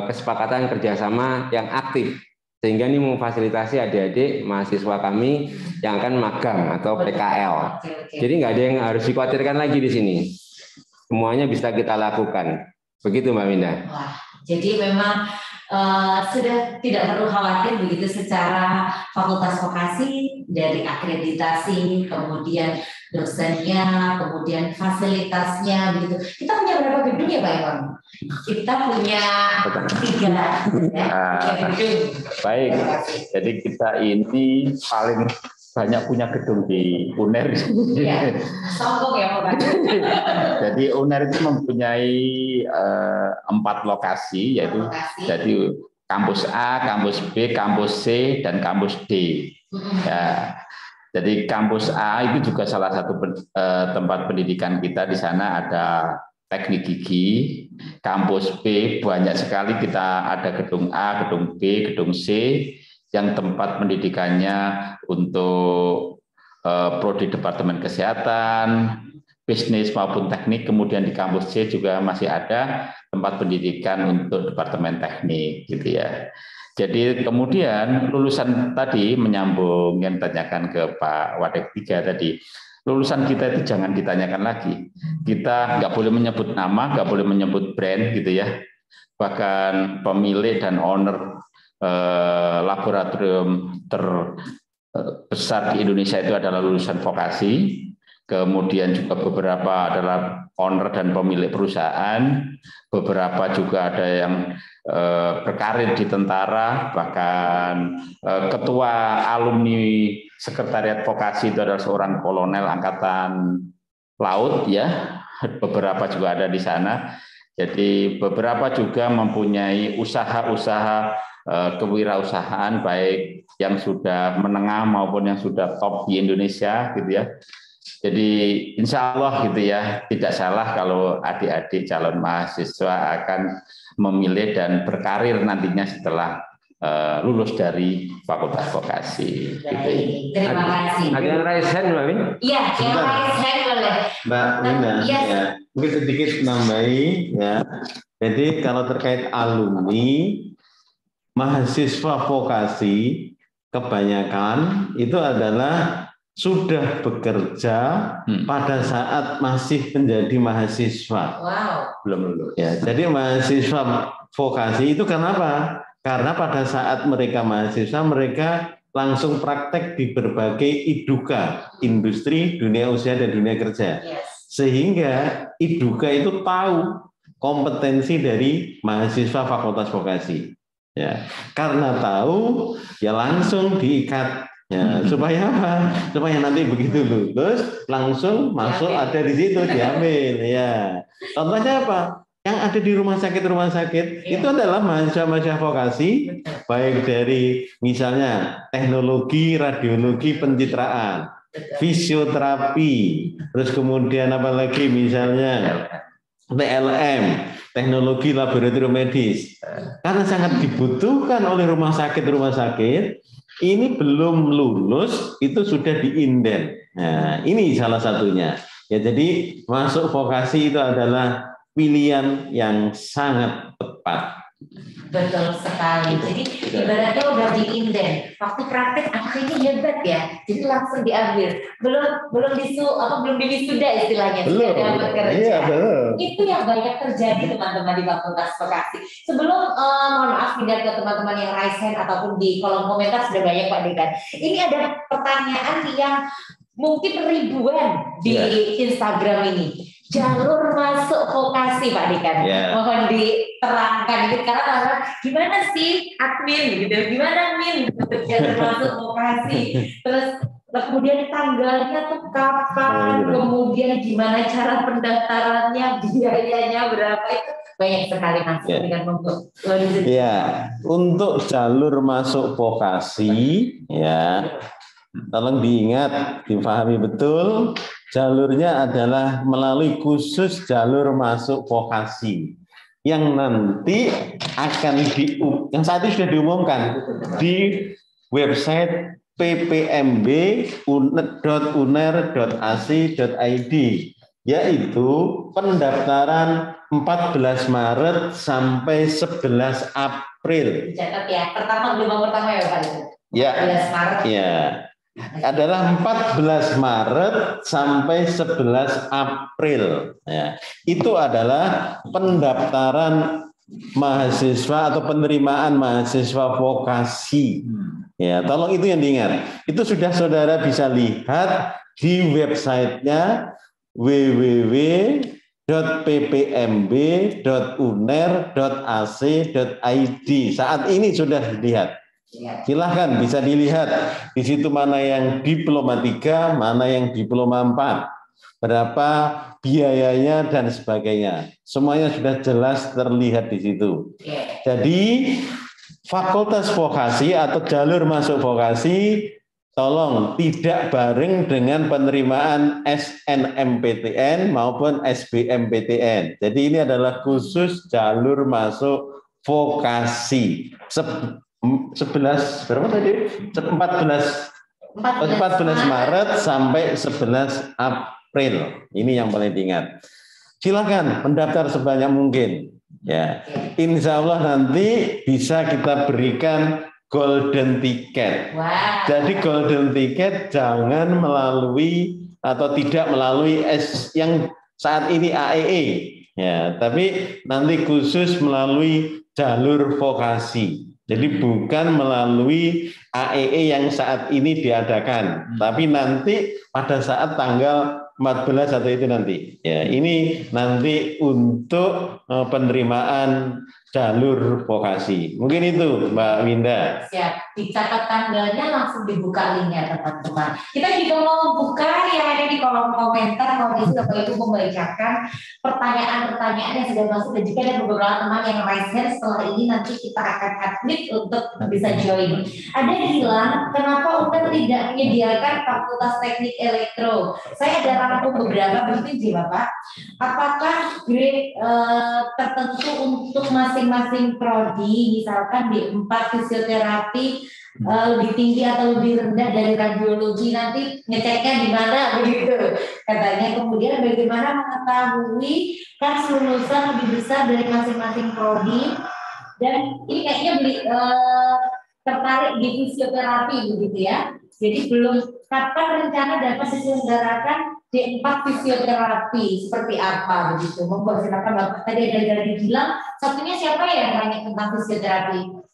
kesepakatan kerjasama yang aktif, sehingga ini memfasilitasi adik-adik mahasiswa kami yang akan magang atau PKL. Jadi nggak ada yang harus dikhawatirkan lagi di sini, semuanya bisa kita lakukan. Begitu Mbak Winda. Wah, jadi memang sudah tidak perlu khawatir begitu secara fakultas vokasi dari akreditasi, kemudian dosennya, kemudian fasilitasnya begitu. Kita punya berapa gedung ya Pak Iwan? Kita punya 3 gedung. Baik, jadi kita ini paling banyak punya gedung di UNER. Iya, sombong ya Pak. Jadi UNER itu mempunyai 4 lokasi, yaitu jadi kampus A, kampus B, kampus C, dan kampus D. Ya, jadi kampus A itu juga salah satu tempat pendidikan kita. Di sana ada teknik gigi. Kampus B banyak sekali, kita ada gedung A, gedung B, gedung C, yang tempat pendidikannya untuk prodi Departemen Kesehatan, bisnis maupun teknik. Kemudian di kampus C juga masih ada tempat pendidikan untuk Departemen Teknik, gitu ya. Jadi kemudian lulusan tadi menyambung yang ditanyakan ke Pak Wadek 3 tadi, lulusan kita itu jangan ditanyakan lagi. Kita nggak boleh menyebut nama, nggak boleh menyebut brand, gitu ya. Bahkan pemilik dan owner laboratorium terbesar di Indonesia itu adalah lulusan vokasi. Kemudian juga beberapa adalah owner dan pemilik perusahaan, beberapa juga ada yang berkarir di tentara, bahkan ketua alumni sekretariat vokasi itu adalah seorang kolonel angkatan laut, ya. Beberapa juga ada di sana. Jadi beberapa juga mempunyai usaha-usaha kewirausahaan, baik yang sudah menengah maupun yang sudah top di Indonesia, gitu ya. Jadi insya Allah gitu ya, tidak salah kalau adik-adik calon mahasiswa akan memilih dan berkarir nantinya setelah lulus dari Fakultas Vokasi. Gitu. Terima kasih. Ada yang raise hand, Mbak Min? Iya, yang raise hand boleh. Mbak Nina, Yes. ya, mungkin sedikit nambahi ya. Jadi kalau terkait alumni, mahasiswa vokasi kebanyakan itu adalah sudah bekerja pada saat masih menjadi mahasiswa. Wow. Belum lulus. Ya, jadi mahasiswa vokasi itu kenapa? Karena pada saat mereka mahasiswa, mereka langsung praktek di berbagai IDUKA, industri, dunia usaha, dan dunia kerja. Sehingga IDUKA itu tahu kompetensi dari mahasiswa fakultas vokasi. Ya, karena tahu, ya langsung diikat. Ya, supaya apa? Supaya nanti begitu lulus langsung masuk ada di situ diambil. Ya, contohnya apa? Yang ada di rumah sakit itu adalah mahasiswa vokasi, baik dari misalnya teknologi, radiologi, pencitraan, fisioterapi, terus kemudian apa lagi misalnya TLM, teknologi laboratorium medis, karena sangat dibutuhkan oleh rumah sakit. Ini belum lulus, itu sudah diinden. Nah, ini salah satunya. Ya, jadi masuk vokasi itu adalah pilihan yang sangat tepat. Betul sekali. Jadi ibaratnya udah diinden. Waktu praktek akhirnya hebat ya. Jadi langsung diambil. Belum diwisuda istilahnya. Sudah dapat kerja. Iya, betul. Itu yang banyak terjadi teman-teman di Fakultas Vokasi. Sebelum mohon maaf pindah ke teman-teman yang raise hand ataupun di kolom komentar sudah banyak Pak Dekan. Ini ada pertanyaan yang mungkin ribuan di Instagram ini. Jalur masuk vokasi Pak Dekan, mohon diterangkan gitu, karena gimana sih admin gitu, gimana Min jalur masuk vokasi, terus kemudian tanggalnya tuh kapan, kemudian gimana cara pendaftarannya, biayanya berapa, itu banyak sekali Mas dengan untuk untuk jalur masuk vokasi ya. Tolong diingat, dipahami betul, jalurnya adalah melalui khusus jalur masuk vokasi yang nanti akan yang saat ini sudah diumumkan di website ppmb.uner.ac.id, yaitu pendaftaran 14 Maret sampai 11 April. Catat ya, gelombang pertama ya Pak. 14 Maret. Ya. Adalah 14 Maret sampai 11 April. Ya. Itu adalah pendaftaran mahasiswa atau penerimaan mahasiswa vokasi. Ya, tolong itu yang diingat. Itu sudah saudara bisa lihat di websitenya www.ppmb.uner.ac.id. Saat ini sudah dilihat. Silahkan bisa dilihat di situ mana yang diploma 3, mana yang diploma 4, berapa biayanya dan sebagainya. Semuanya sudah jelas terlihat di situ. Jadi fakultas vokasi atau jalur masuk vokasi tolong tidak bareng dengan penerimaan SNMPTN maupun SBMPTN. Jadi ini adalah khusus jalur masuk vokasi. 11 berapa tadi? 14 Maret sampai 11 April. Ini yang paling diingat. Silakan mendaftar sebanyak mungkin. Ya, insya Allah nanti bisa kita berikan golden ticket. Wow. Jadi golden ticket jangan melalui atau tidak melalui yang saat ini AEE. Ya, tapi nanti khusus melalui jalur vokasi. Jadi bukan melalui AEE yang saat ini diadakan, tapi nanti pada saat tanggal 14 atau itu nanti. Ya, ini nanti untuk penerimaan jalur vokasi. Mungkin itu Mbak Winda. Siap, dicatat tanggalnya langsung dibuka linknya teman-teman. Kita juga mau buka yang ada di kolom komentar kalau bisa Bapak Ibu membacakan pertanyaan-pertanyaan yang sudah masuk dan jika ada beberapa teman yang raise hand setelah ini nanti kita akan admit untuk bisa join. Ada bilang kenapa UNER tidak menyediakan Fakultas Teknik Elektro? Saya ada rangkum beberapa begitu Bapak. Apakah grade tertentu untuk masing-masing prodi, misalkan di 4 fisioterapi lebih tinggi atau lebih rendah dari radiologi, nanti ngeceknya di mana begitu katanya. Kemudian bagaimana mengetahui kan lulusan lebih besar dari masing-masing prodi, dan ini kayaknya tertarik di fisioterapi begitu ya. Jadi belum kapan rencana dapat diselenggarakan D4 fisioterapi seperti apa begitu. Monggo silakan Bapak. Tadi ada dibilang satunya siapa ya tanya tentang fisioterapi?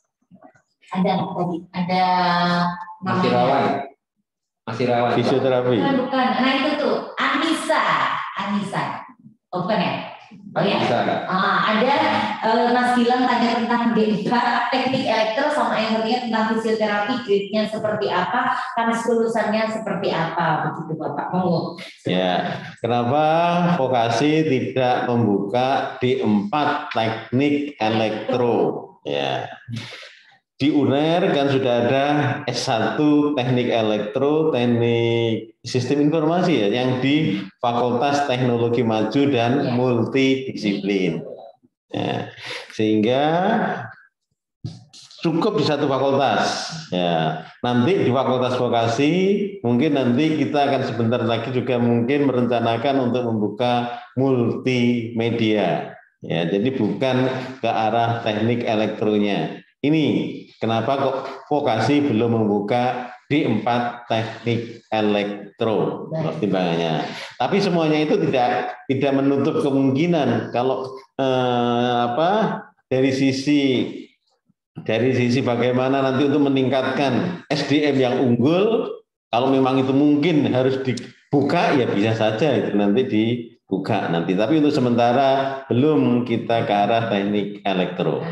Ada tadi, ada Masih rawan fisioterapi. Bukan. Nah itu tuh Anissa. Open ya? Oh ya. Ada Mas Gilang tanya tentang D4 teknik elektro sama yang ketiga tentang fisioterapi, grade-nya seperti apa, karena lulusannya seperti apa begitu Bapak. Monggo. Ya, kenapa vokasi tidak membuka D4 teknik elektro? Ya. Di UNER kan sudah ada S1 teknik elektro, teknik sistem informasi ya, yang di Fakultas Teknologi Maju dan Multidisiplin. Ya, sehingga cukup di satu fakultas. Ya, nanti di fakultas vokasi mungkin nanti kita akan sebentar lagi juga mungkin merencanakan untuk membuka multimedia. Ya, jadi bukan ke arah teknik elektronya. Ini kenapa kok vokasi belum membuka D4 teknik elektro pertimbangannya. Tapi semuanya itu tidak menutup kemungkinan kalau dari sisi bagaimana nanti untuk meningkatkan SDM yang unggul, kalau memang itu mungkin harus dibuka ya bisa saja itu nanti dibuka nanti. Tapi untuk sementara belum kita ke arah teknik elektro.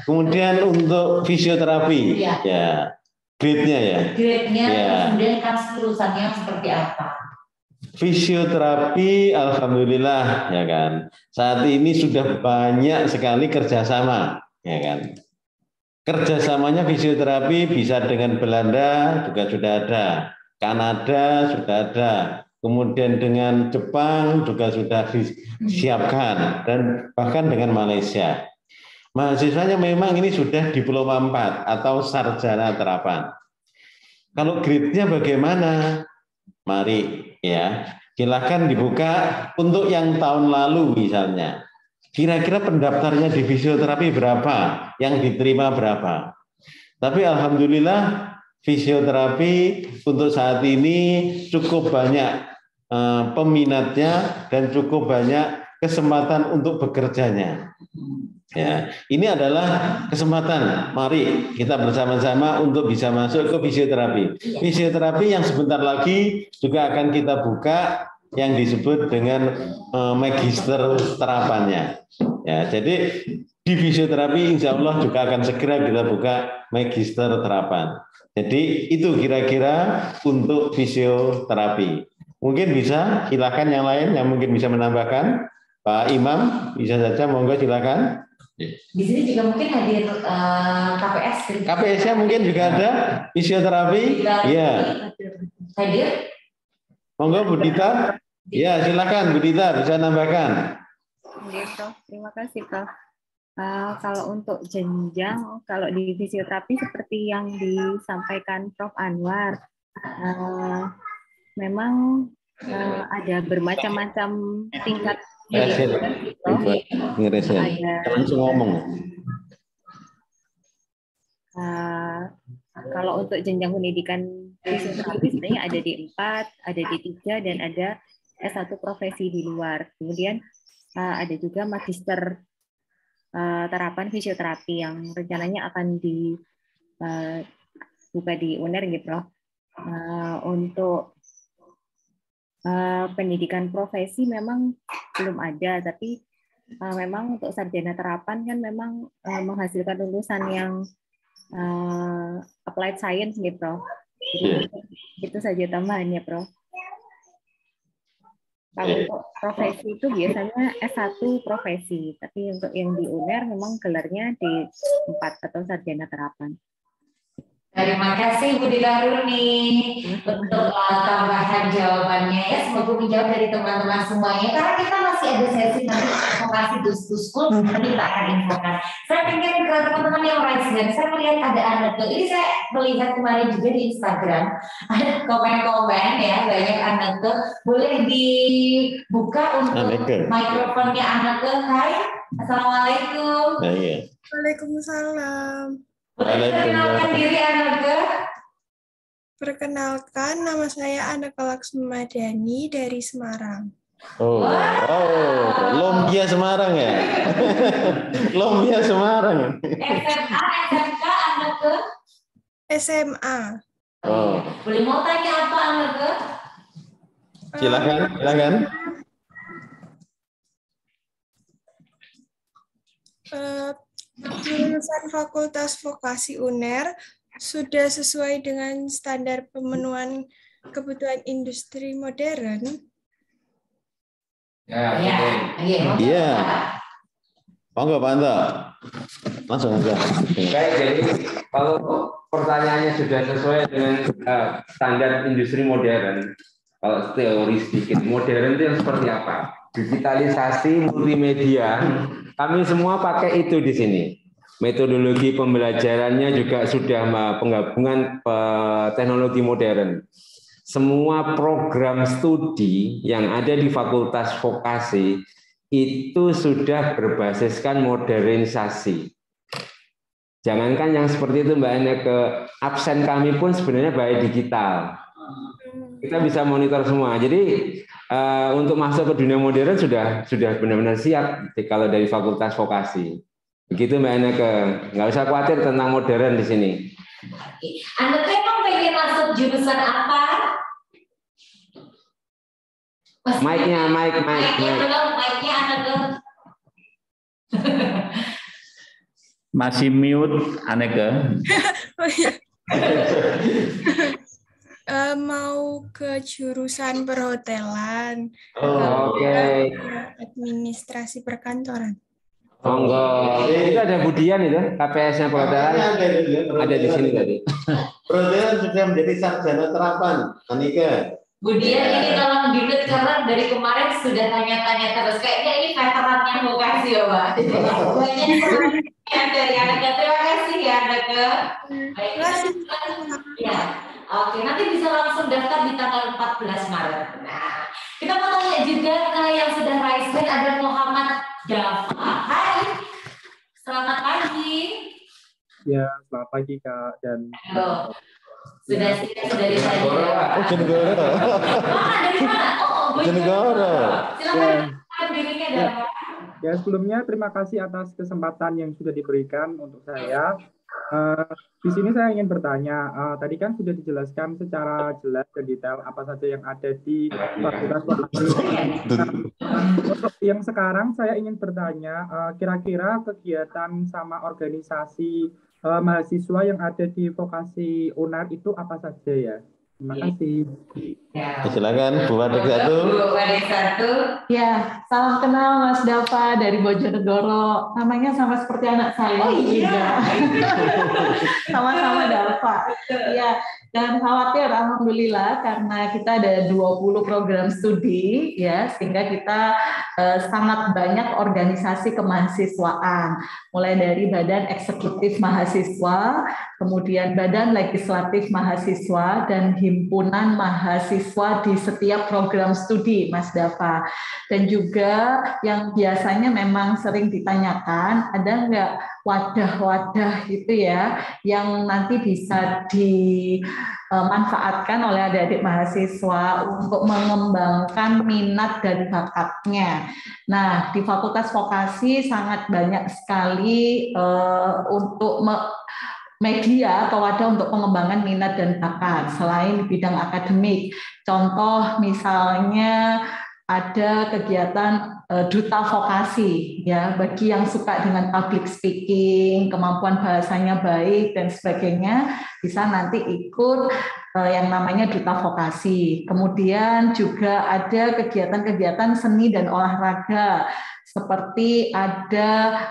Kemudian untuk fisioterapi ya grade-nya ya. Grade-nya kemudian kan lulusannya seperti apa? Fisioterapi alhamdulillah ya kan. Saat ini sudah banyak sekali kerjasama ya kan. Kerjasamanya fisioterapi bisa dengan Belanda juga sudah ada, Kanada sudah ada, kemudian dengan Jepang juga sudah disiapkan, dan bahkan dengan Malaysia. Mahasiswanya memang ini sudah diploma 4 atau sarjana terapan. Kalau grade-nya bagaimana? Mari ya, silakan dibuka untuk yang tahun lalu misalnya. Kira-kira pendaftarnya di fisioterapi berapa? Yang diterima berapa? Tapi alhamdulillah fisioterapi untuk saat ini cukup banyak peminatnya dan cukup banyak kesempatan untuk bekerjanya. Ya, ini adalah kesempatan. Mari kita bersama-sama untuk bisa masuk ke fisioterapi. Fisioterapi yang sebentar lagi juga akan kita buka yang disebut dengan magister terapannya. Ya, jadi di fisioterapi insya Allah juga akan segera kita buka magister terapan. Jadi itu kira-kira untuk fisioterapi. Mungkin bisa, silakan yang lain yang mungkin bisa menambahkan. Pak Imam, bisa saja, monggo silakan. Di sini juga mungkin hadir KPS. KPS-nya mungkin juga ada fisioterapi. Iya. Hadir. Monggo Bu Dita. Ya, silakan Bu Dita bisa nambahkan. Prof. Terima kasih Prof. Kalau untuk jenjang, kalau di fisioterapi seperti yang disampaikan Prof. Anwar, memang ada bermacam-macam tingkat. Langsung ngomong. Kalau untuk jenjang pendidikan fisioterapi sebenarnya ada di 4, ada di 3, dan ada S1 profesi di luar. Kemudian ada juga magister terapan fisioterapi yang rencananya akan dibuka di UNER gitu, Prof. Untuk pendidikan profesi memang belum ada, tapi memang untuk sarjana terapan kan memang menghasilkan lulusan yang applied science gitu, Prof. Jadi itu saja tambahannya, Prof. Kalau untuk profesi itu biasanya S1 profesi, tapi untuk yang di UNER memang gelarnya di 4 atau sarjana terapan. Terima kasih Bu Dita Runi untuk tambahan jawabannya ya. Semoga menjawab dari teman-teman semuanya. Karena kita masih ada sesi nanti informasi dus-duskul, nanti kita akan infokan. Saya ingin ke teman-teman yang raise hand. Saya melihat ada anak tuh. Ini saya melihat kemarin juga di Instagram ada komen-komen ya, banyak anak tuh. Boleh dibuka untuk mikrofonnya anak tuh. Hai, assalamualaikum. Waalaikumsalam. Perkenalkan diri Anaka. Perkenalkan, nama saya Anaka Laksmadani dari Semarang. Lumpia Semarang ya? Lumpia Semarang. SMA, SMK Anaka? SMA. Boleh mau tanya apa Anaka? Silakan. Jurusan Fakultas Vokasi UNER sudah sesuai dengan standar pemenuhan kebutuhan industri modern? Iya. Monggo Pak Anto. Langsung aja. Baik, jadi kalau pertanyaannya sudah sesuai dengan standar industri modern, kalau teori sedikit, modern itu yang seperti apa? Digitalisasi, multimedia, kami semua pakai itu di sini. Metodologi pembelajarannya juga sudah penggabungan teknologi modern. Semua program studi yang ada di Fakultas Vokasi itu sudah berbasiskan modernisasi. Jangankan yang seperti itu Mbak Ene, ke absen kami pun sebenarnya by digital. Kita bisa monitor semua. Jadi untuk masuk ke dunia modern sudah benar-benar siap kalau dari Fakultas Vokasi. Begitu Mbak Eneke, nggak usah khawatir tentang modern di sini. Anda memang pengen masuk jurusan apa? Mic-nya Aneke. Masih mute Aneke. Mau ke jurusan perhotelan, administrasi perkantoran. Monggo. Itu ada Budian itu, KPS-nya perhotelan. Ada di sini tadi. Perhotelan sudah menjadi sarjana terapan, Anika. Budian ini tolong di-mute karena dari kemarin sudah tanya-tanya terus. Kayaknya ini veterannya vokasi ya, Pak. Banyak yang dari Aneka. Terima kasih ya, Aneka. Baik, ya. Oke, nanti bisa langsung daftar di tanggal 14 Maret. Nah, kita mau tanya juga ke yang sudah raise hand, ada Muhammad Jaffa. Hai, selamat pagi. Ya, selamat pagi Kak dan. Sudah ditanya. Bojonegoro. Dari mana? Oh, Bojonegoro. Silakan dirinya ada. Ya, sebelumnya terima kasih atas kesempatan yang sudah diberikan untuk saya. Di sini saya ingin bertanya, tadi kan sudah dijelaskan secara jelas dan detail apa saja yang ada di Fakultas Vokasi. Untuk yang sekarang saya ingin bertanya, kira-kira kegiatan sama organisasi mahasiswa yang ada di Vokasi UNAR itu apa saja ya? Terima kasih. Ya. Silakan Bu Wadek satu. Bu Wadek satu. Ya, salam kenal Mas Dava dari Bojonegoro. Namanya sama seperti anak saya. Oh iya. Sama-sama Dava. Iya, dan khawatir alhamdulillah karena kita ada 20 program studi ya, sehingga kita sangat banyak organisasi kemahasiswaan, mulai dari Badan Eksekutif Mahasiswa, kemudian Badan Legislatif Mahasiswa, dan himpunan mahasiswa di setiap program studi, Mas Dava. Dan juga yang biasanya memang sering ditanyakan, ada nggak wadah-wadah gitu ya, yang nanti bisa dimanfaatkan oleh adik-adik mahasiswa untuk mengembangkan minat dan bakatnya. Nah, di Fakultas Vokasi sangat banyak sekali untuk media atau wadah untuk pengembangan minat dan bakat selain di bidang akademik. Contoh misalnya ada kegiatan duta vokasi ya, bagi yang suka dengan public speaking, kemampuan bahasanya baik dan sebagainya, bisa nanti ikut yang namanya duta vokasi. Kemudian juga ada kegiatan-kegiatan seni dan olahraga, seperti ada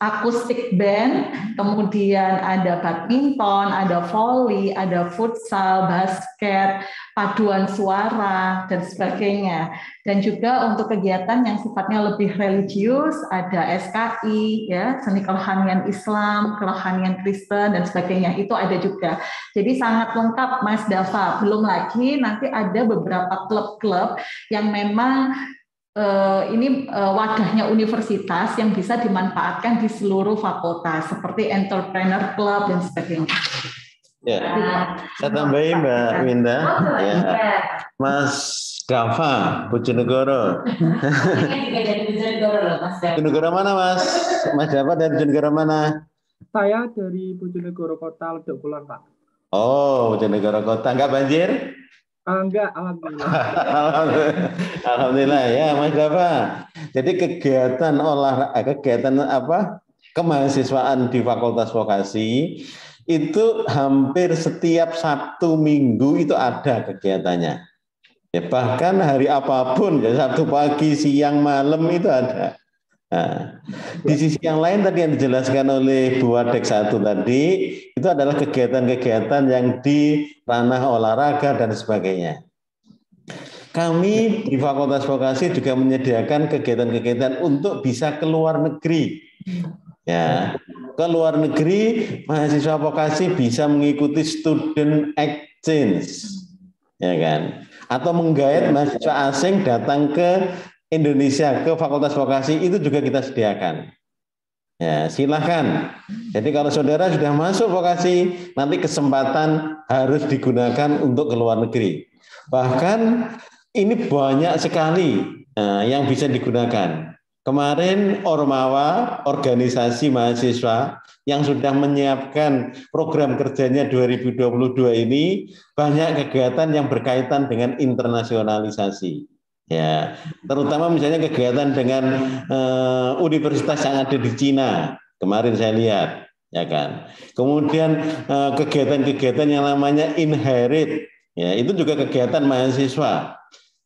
akustik band, kemudian ada badminton, ada volley, ada futsal, basket, paduan suara, dan sebagainya. Dan juga untuk kegiatan yang sifatnya lebih religius, ada SKI, ya, seni kerohanian Islam, kerohanian Kristen, dan sebagainya. Itu ada juga. Jadi sangat lengkap, Mas Dava. Belum lagi nanti ada beberapa klub-klub yang memang ini wadahnya universitas yang bisa dimanfaatkan di seluruh fakultas, seperti entrepreneur club dan sebagainya. Ya, saya tambahin Mbak Winda, ya, Mas Dava, Bojonegoro. Bojonegoro mana Mas? Mas Dava dari Bojonegoro mana? Saya dari Bojonegoro Kota, Ledok Kulon, Pak. Oh, Bojonegoro Kota, nggak banjir? Enggak, alhamdulillah. Alhamdulillah ya, Mas Dava. Jadi kegiatan kemahasiswaan di Fakultas Vokasi itu hampir setiap Sabtu Minggu itu ada kegiatannya. Ya, bahkan hari apapun, ya, Sabtu pagi, siang, malam itu ada. Nah, di sisi yang lain tadi yang dijelaskan oleh Bu Wadek satu tadi, itu adalah kegiatan-kegiatan yang di ranah olahraga dan sebagainya. Kami di Fakultas Vokasi juga menyediakan kegiatan-kegiatan untuk bisa ke luar negeri. Ya, ke luar negeri mahasiswa vokasi bisa mengikuti student exchange, ya kan? Atau menggait mahasiswa asing datang ke Indonesia, ke Fakultas Vokasi, itu juga kita sediakan. Ya, silahkan. Jadi kalau saudara sudah masuk vokasi, nanti kesempatan harus digunakan untuk ke luar negeri. Bahkan ini banyak sekali yang bisa digunakan. Kemarin Ormawa, organisasi mahasiswa yang sudah menyiapkan program kerjanya 2022 ini, banyak kegiatan yang berkaitan dengan internasionalisasi. Ya, terutama misalnya kegiatan dengan universitas yang ada di Cina, kemarin saya lihat, ya kan. Kemudian kegiatan-kegiatan yang namanya Inherit, ya, itu juga kegiatan mahasiswa.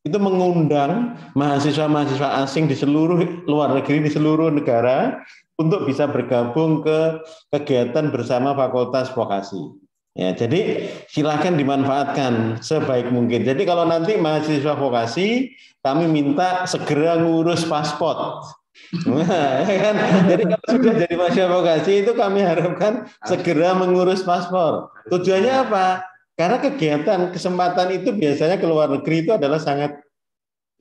Itu mengundang mahasiswa-mahasiswa asing di seluruh luar negeri, di seluruh negara untuk bisa bergabung ke kegiatan bersama Fakultas Vokasi. Ya, jadi silakan dimanfaatkan sebaik mungkin. Jadi kalau nanti mahasiswa vokasi, kami minta segera ngurus paspor. Nah, ya kan? Jadi kalau sudah jadi mahasiswa vokasi itu kami harapkan segera mengurus paspor. Tujuannya apa? Karena kegiatan kesempatan itu biasanya ke luar negeri itu adalah sangat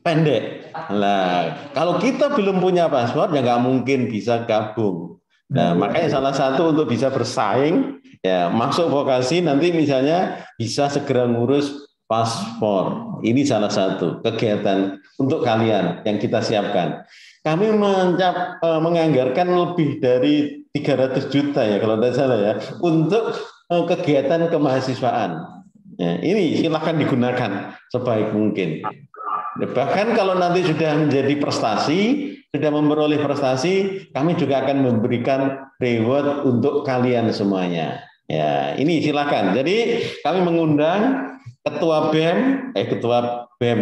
pendek. Nah, kalau kita belum punya paspor ya nggak mungkin bisa gabung. Nah, makanya salah satu untuk bisa bersaing, ya masuk vokasi nanti misalnya bisa segera ngurus paspor. Ini salah satu kegiatan untuk kalian yang kita siapkan. kami menganggarkan lebih dari 300 juta ya kalau tidak salah ya untuk kegiatan kemahasiswaan. Ya, ini silakan digunakan sebaik mungkin. Bahkan kalau nanti sudah menjadi prestasi, sudah memperoleh prestasi, kami juga akan memberikan reward untuk kalian semuanya. Ya, ini silakan. Jadi kami mengundang ketua BEM,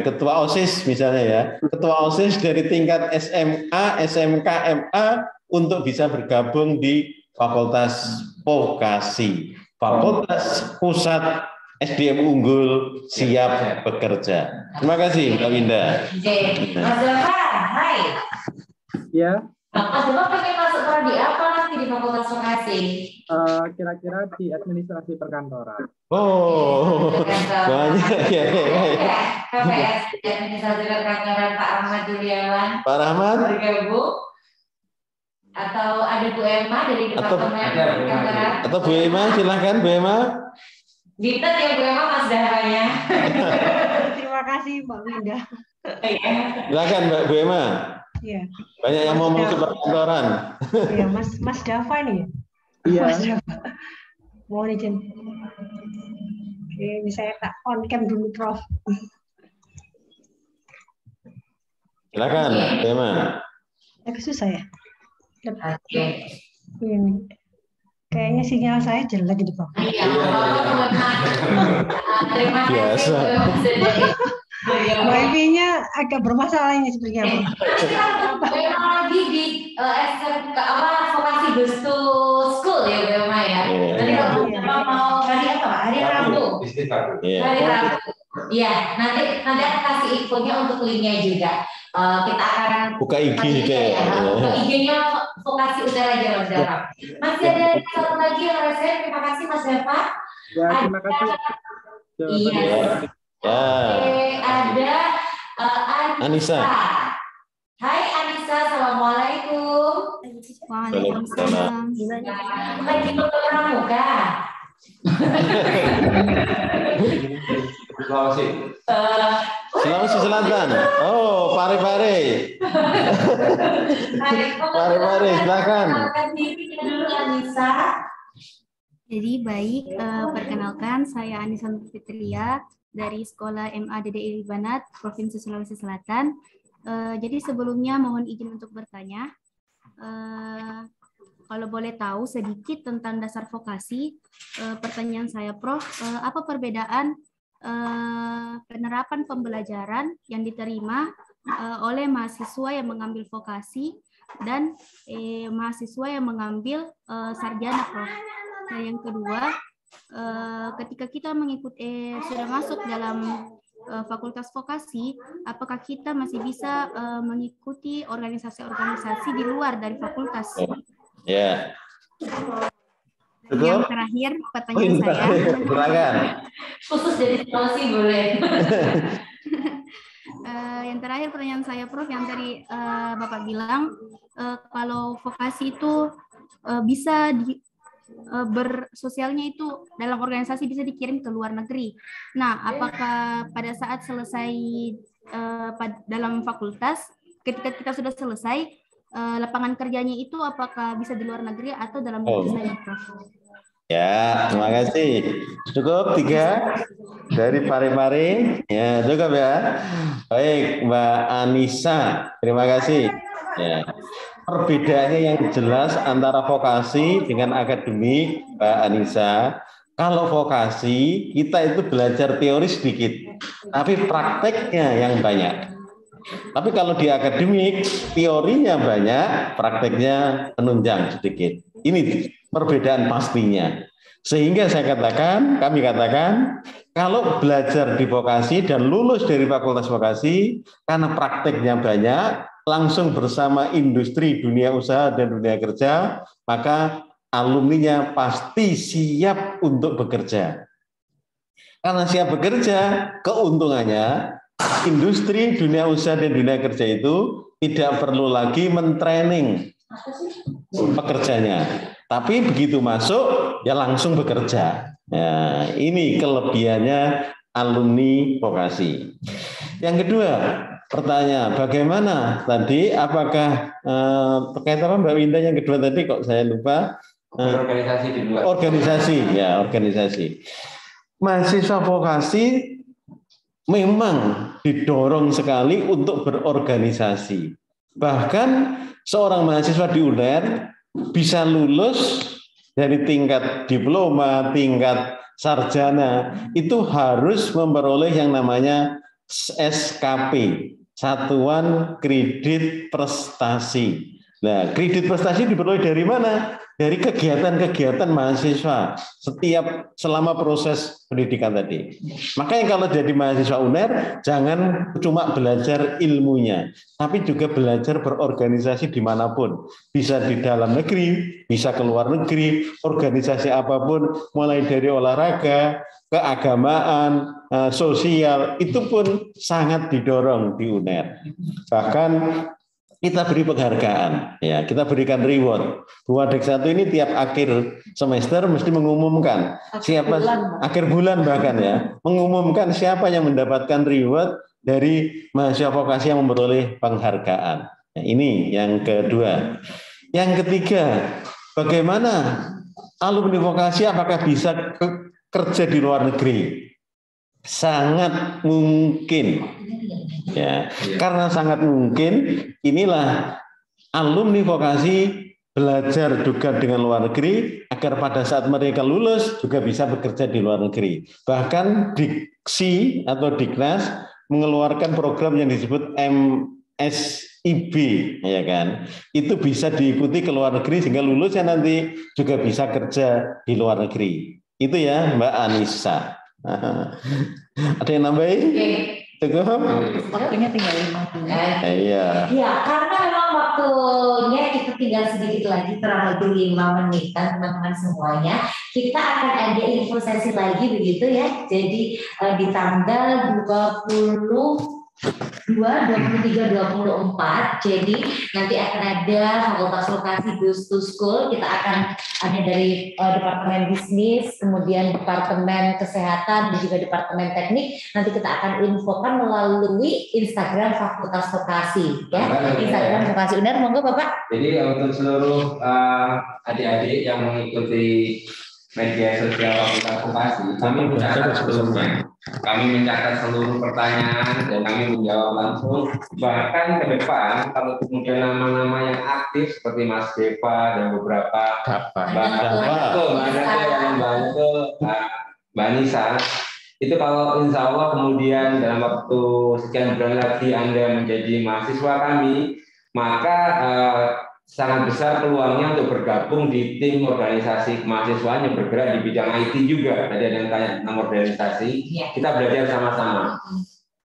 ketua OSIS misalnya ya, ketua OSIS dari tingkat SMA, SMK, MA untuk bisa bergabung di Fakultas Vokasi, Fakultas Pusat SDM Unggul siap bekerja. Terima kasih, Mbak Winda. Oke, Mas Zafar, hai. Ya. Mas Zafar pengen masuk prodi apa nanti di Fakultas Vokasi? Kira-kira di administrasi perkantoran. Oh, banyak ya. KPS di administrasi perkantoran Pak Rahmat Juliawan. Pak Rahmat. Bergabung. Atau ada Bu Emma dari Departemen Perkantoran. Atau Bu Emma, silahkan Bu Emma. Ditet ya Bu Emma Mas Dahanya. Terima kasih Mbak Winda. Silakan Mbak Bu Emma. Iya. Banyak yang mau masuk perkantoran. Iya, Mas Dava nih. Iya. Mas Dava. Mohon izin. Oke, ini saya tak on cam dulu Prof. Silakan Bu Emma. Susah ya. Ini. Kayaknya sinyal saya jelek gitu, Pak. Iya, terima kasih. Wifi-nya agak bermasalah ini sepertinya. Lagi di SMK vokasi Bus to School ya, Bu Emma ya. Nanti kalau mau hari apa? Hari Rabu. Hari Rabu. Iya, nanti aku kasih infonya untuk linknya juga. Kita akan buka IG kayak buka IG-nya Vokasi Utara Jawa Barat. Masih ada satu lagi yang resen. Terima kasih Mas Dava. Ya, terima kasih. Iya. Oke, ada Anissa. Hai Anissa, assalamualaikum. Waalaikumsalam. Lagi untuk pramuka. Sulawesi Selatan. Oh, Pare-Pare. Pare-Pare, silakan. Jadi baik, perkenalkan saya Anissa Fitria dari Sekolah MA DDI Banat, Provinsi Sulawesi Selatan. Jadi sebelumnya mohon izin untuk bertanya. Kalau boleh tahu sedikit tentang dasar vokasi, pertanyaan saya Prof, apa perbedaan penerapan pembelajaran yang diterima oleh mahasiswa yang mengambil vokasi dan mahasiswa yang mengambil sarjana Prof. Nah, yang kedua, ketika kita mengikuti sudah masuk dalam fakultas vokasi, apakah kita masih bisa mengikuti organisasi-organisasi di luar dari fakultas? Ya. Yang terakhir pertanyaan saya. Silakan. Khusus dari Sulawesi boleh. Yang terakhir pertanyaan saya Prof, yang tadi Bapak bilang kalau vokasi itu bisa bersosialnya itu dalam organisasi bisa dikirim ke luar negeri. Nah, apakah pada saat selesai dalam fakultas, ketika kita sudah selesai, lapangan kerjanya itu apakah bisa di luar negeri atau dalam negeri saja, Prof? Ya, terima kasih. Cukup 3 dari Pare-Pare. Ya, cukup ya. Baik, Mbak Anissa. Terima kasih. Ya. Perbedaannya yang jelas antara vokasi dengan akademik, Mbak Anissa. Kalau vokasi, kita itu belajar teori sedikit, tapi prakteknya yang banyak. Tapi kalau di akademik, teorinya banyak, prakteknya menunjang sedikit. Ini perbedaan pastinya. Sehingga kami katakan, kalau belajar di vokasi dan lulus dari fakultas vokasi, karena prakteknya banyak, langsung bersama industri dunia usaha dan dunia kerja, maka alumninya pasti siap untuk bekerja. Karena siap bekerja, keuntungannya industri dunia usaha dan dunia kerja itu tidak perlu lagi mentraining pekerjanya, tapi begitu masuk ya langsung bekerja. Ya, ini kelebihannya alumni vokasi. Yang kedua, pertanyaan, bagaimana tadi? Apakah terkait apa Mbak Winda yang kedua tadi? Kok saya lupa? Organisasi di luar. Organisasi, ya organisasi. Mahasiswa vokasi memang didorong sekali untuk berorganisasi. Bahkan seorang mahasiswa di UNER bisa lulus dari tingkat diploma, tingkat sarjana, itu harus memperoleh yang namanya SKP, Satuan Kredit Prestasi. Nah, kredit prestasi diperoleh dari mana? Dari kegiatan-kegiatan mahasiswa selama proses pendidikan tadi. Makanya kalau jadi mahasiswa UNER, jangan cuma belajar ilmunya, tapi juga belajar berorganisasi dimanapun. Bisa di dalam negeri, bisa ke luar negeri, organisasi apapun, mulai dari olahraga, keagamaan, sosial, itu pun sangat didorong di UNER. Bahkan kita beri penghargaan, ya, kita berikan reward. Bu Wadek 1 ini tiap akhir semester mesti mengumumkan siapa akhir bulan bahkan ya, mengumumkan siapa yang mendapatkan reward dari mahasiswa vokasi yang memperoleh penghargaan. Nah, ini yang kedua. Yang ketiga, bagaimana alumni vokasi apakah bisa kerja di luar negeri? Sangat mungkin. Ya, karena sangat mungkin, inilah alumni vokasi belajar juga dengan luar negeri agar pada saat mereka lulus juga bisa bekerja di luar negeri. Bahkan Diksi atau Diknas mengeluarkan program yang disebut MSIB, ya kan? Itu bisa diikuti ke luar negeri sehingga lulusnya nanti juga bisa kerja di luar negeri. Itu ya Mbak Anissa. Ada yang nambahin? Cukup? Waktunya tinggal 5 menit. Iya. Ya, karena memang waktunya kita tinggal sedikit lagi, kurang lebih 5 menitan teman-teman semuanya. Kita akan ada info sesi lagi begitu ya. Jadi di tanggal 22, 23, 24. Jadi nanti akan ada fakultas vokasi Goes to School. Kita akan ada dari Departemen Bisnis, kemudian Departemen Kesehatan, dan juga Departemen Teknik. Nanti kita akan infokan melalui Instagram Fakultas Vokasi. Ya, Instagram Vokasi UNER. Monggo Bapak. Jadi untuk seluruh adik-adik yang mengikuti media sosial Fakultas Vokasi, kami mencatat seluruhnya. Kami mencatat seluruh pertanyaan dan kami menjawab langsung. Bahkan ke depan, kalau kemudian nama-nama yang aktif seperti Mas Deva dan beberapa Mbak Nisa, itu kalau insya Allah kemudian dalam waktu sekian bulan lagi Anda menjadi mahasiswa kami, maka sangat besar peluangnya untuk bergabung di tim organisasi kemahasiswaan yang bergerak di bidang IT juga. Tadi ada yang tanya tentang organisasi, kita belajar sama-sama.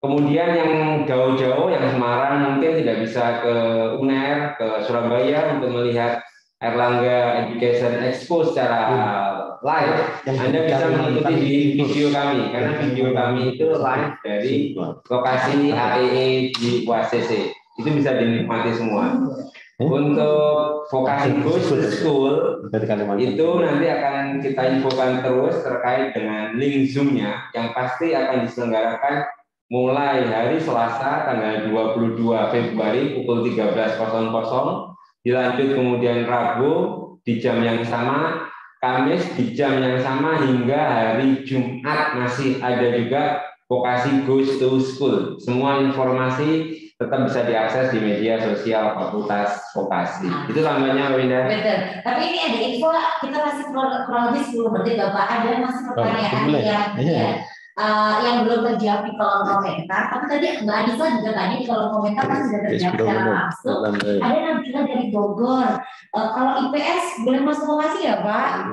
Kemudian yang jauh-jauh, yang Semarang mungkin tidak bisa ke UNER, ke Surabaya untuk melihat Erlangga Education Expo secara live. Anda bisa mengikuti di video kami, karena video kami itu live dari lokasi AEE di UACC. Itu bisa dinikmati semua. Untuk vokasi Goes to School itu nanti akan kita infokan terus terkait dengan link Zoom-nya yang pasti akan diselenggarakan mulai hari Selasa tanggal 22 Februari pukul 13.00, dilanjut kemudian Rabu di jam yang sama, Kamis di jam yang sama, hingga hari Jumat masih ada juga vokasi Goes to School. Semua informasi tetap bisa diakses di media sosial Fakultas Vokasi. Itu tambahnya, Winda. Betul. Tapi ini ada info, kita masih kurang lebih 10 menit, Bapak. Ada masih pertanyaan yang belum terjawab di kolom komentar. Tapi tadi Mbak Anissa juga tanya di kolom komentar kan sudah terjawab secara langsung. Ada yang bilang dari Bogor, kalau IPS boleh masuk vokasi ya Pak?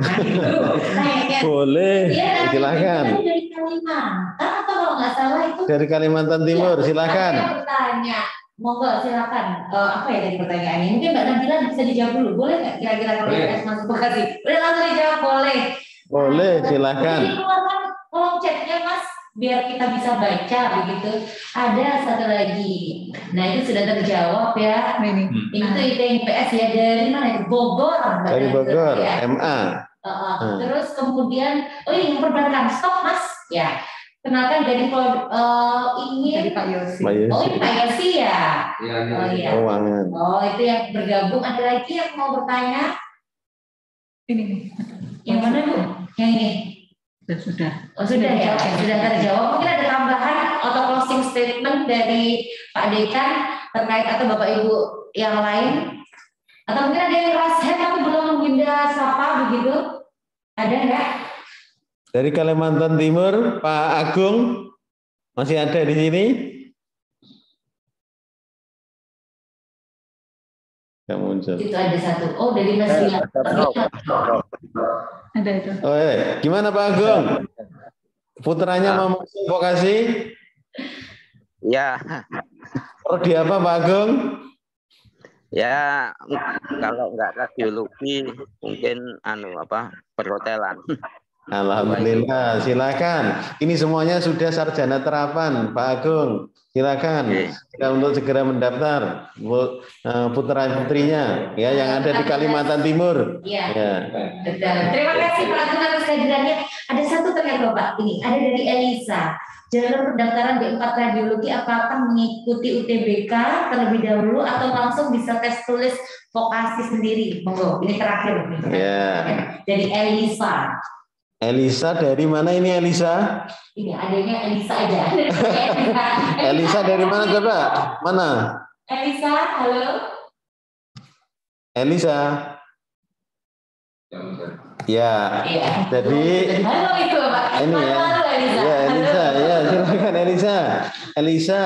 Boleh, silakan. Dari Kalimantan atau kalau nggak salah itu dari Kalimantan Timur, silakan. Saya bertanya, monggo silakan. Apa ya tadi pertanyaannya? Mungkin Mbak Nabila bisa dijawab dulu. Boleh nggak kira-kira kalau IPS masuk vokasi? Boleh langsung dijawab, boleh. Boleh, silakan. Jadi keluarkan kolom chatnya Mas, biar kita bisa baca begitu. Ada satu lagi. Nah itu sudah terjawab ya. Ini tuh IPS ya, dari mana? Bogor. Dari Bogor, ya. MA. Terus kemudian, oh ini yang perbankan, stop Mas. Ya. Kenalkan dari ini dari Pak Yosi. Oh, ini Pak Yosi ya? Oh iya. Keuangan. Oh, itu yang bergabung. Ada lagi yang mau bertanya? Ini. Yang mana Bu? Yang ini? Sudah. Oh, sudah ya? Sudah terjawab. Mungkin ada tambahan atau closing statement dari Pak Dekan terkait atau Bapak Ibu yang lain? Atau mungkin ada yang raise hand atau belum Winda sapa begitu? Ada nggak? Dari Kalimantan Timur, Pak Agung masih ada di sini? Nggak muncul. Itu ada satu. Oh, dari Mas Gilang. Ada itu. Oh, gimana Pak Agung? Putranya mau masuk vokasi? Ya. Prodi apa Pak Agung? Ya, kalau nggak radiologi mungkin perhotelan. Alhamdulillah, silakan. Ini semuanya sudah sarjana terapan, Pak Agung. Silakan untuk segera mendaftar putra putrinya ya yang ada di Kalimantan Timur. Iya. Ya. Terima kasih Pak Agung atas kehadirannya. Ada satu terkait Bapak ini, ada dari Elisa. Jalur pendaftaran D4 radiologi apakah mengikuti UTBK terlebih dahulu atau langsung bisa tes tulis vokasi sendiri? Monggo, ini terakhir. Ya. Dari Elisa. Elisa dari mana ini Elisa? Ini adanya Elisa aja. Elisa dari mana coba? Mana? Elisa, halo. Elisa. Ya. Jadi halo itu Pak. Ini ya. Ya Elisa, ya silakan Elisa. Elisa,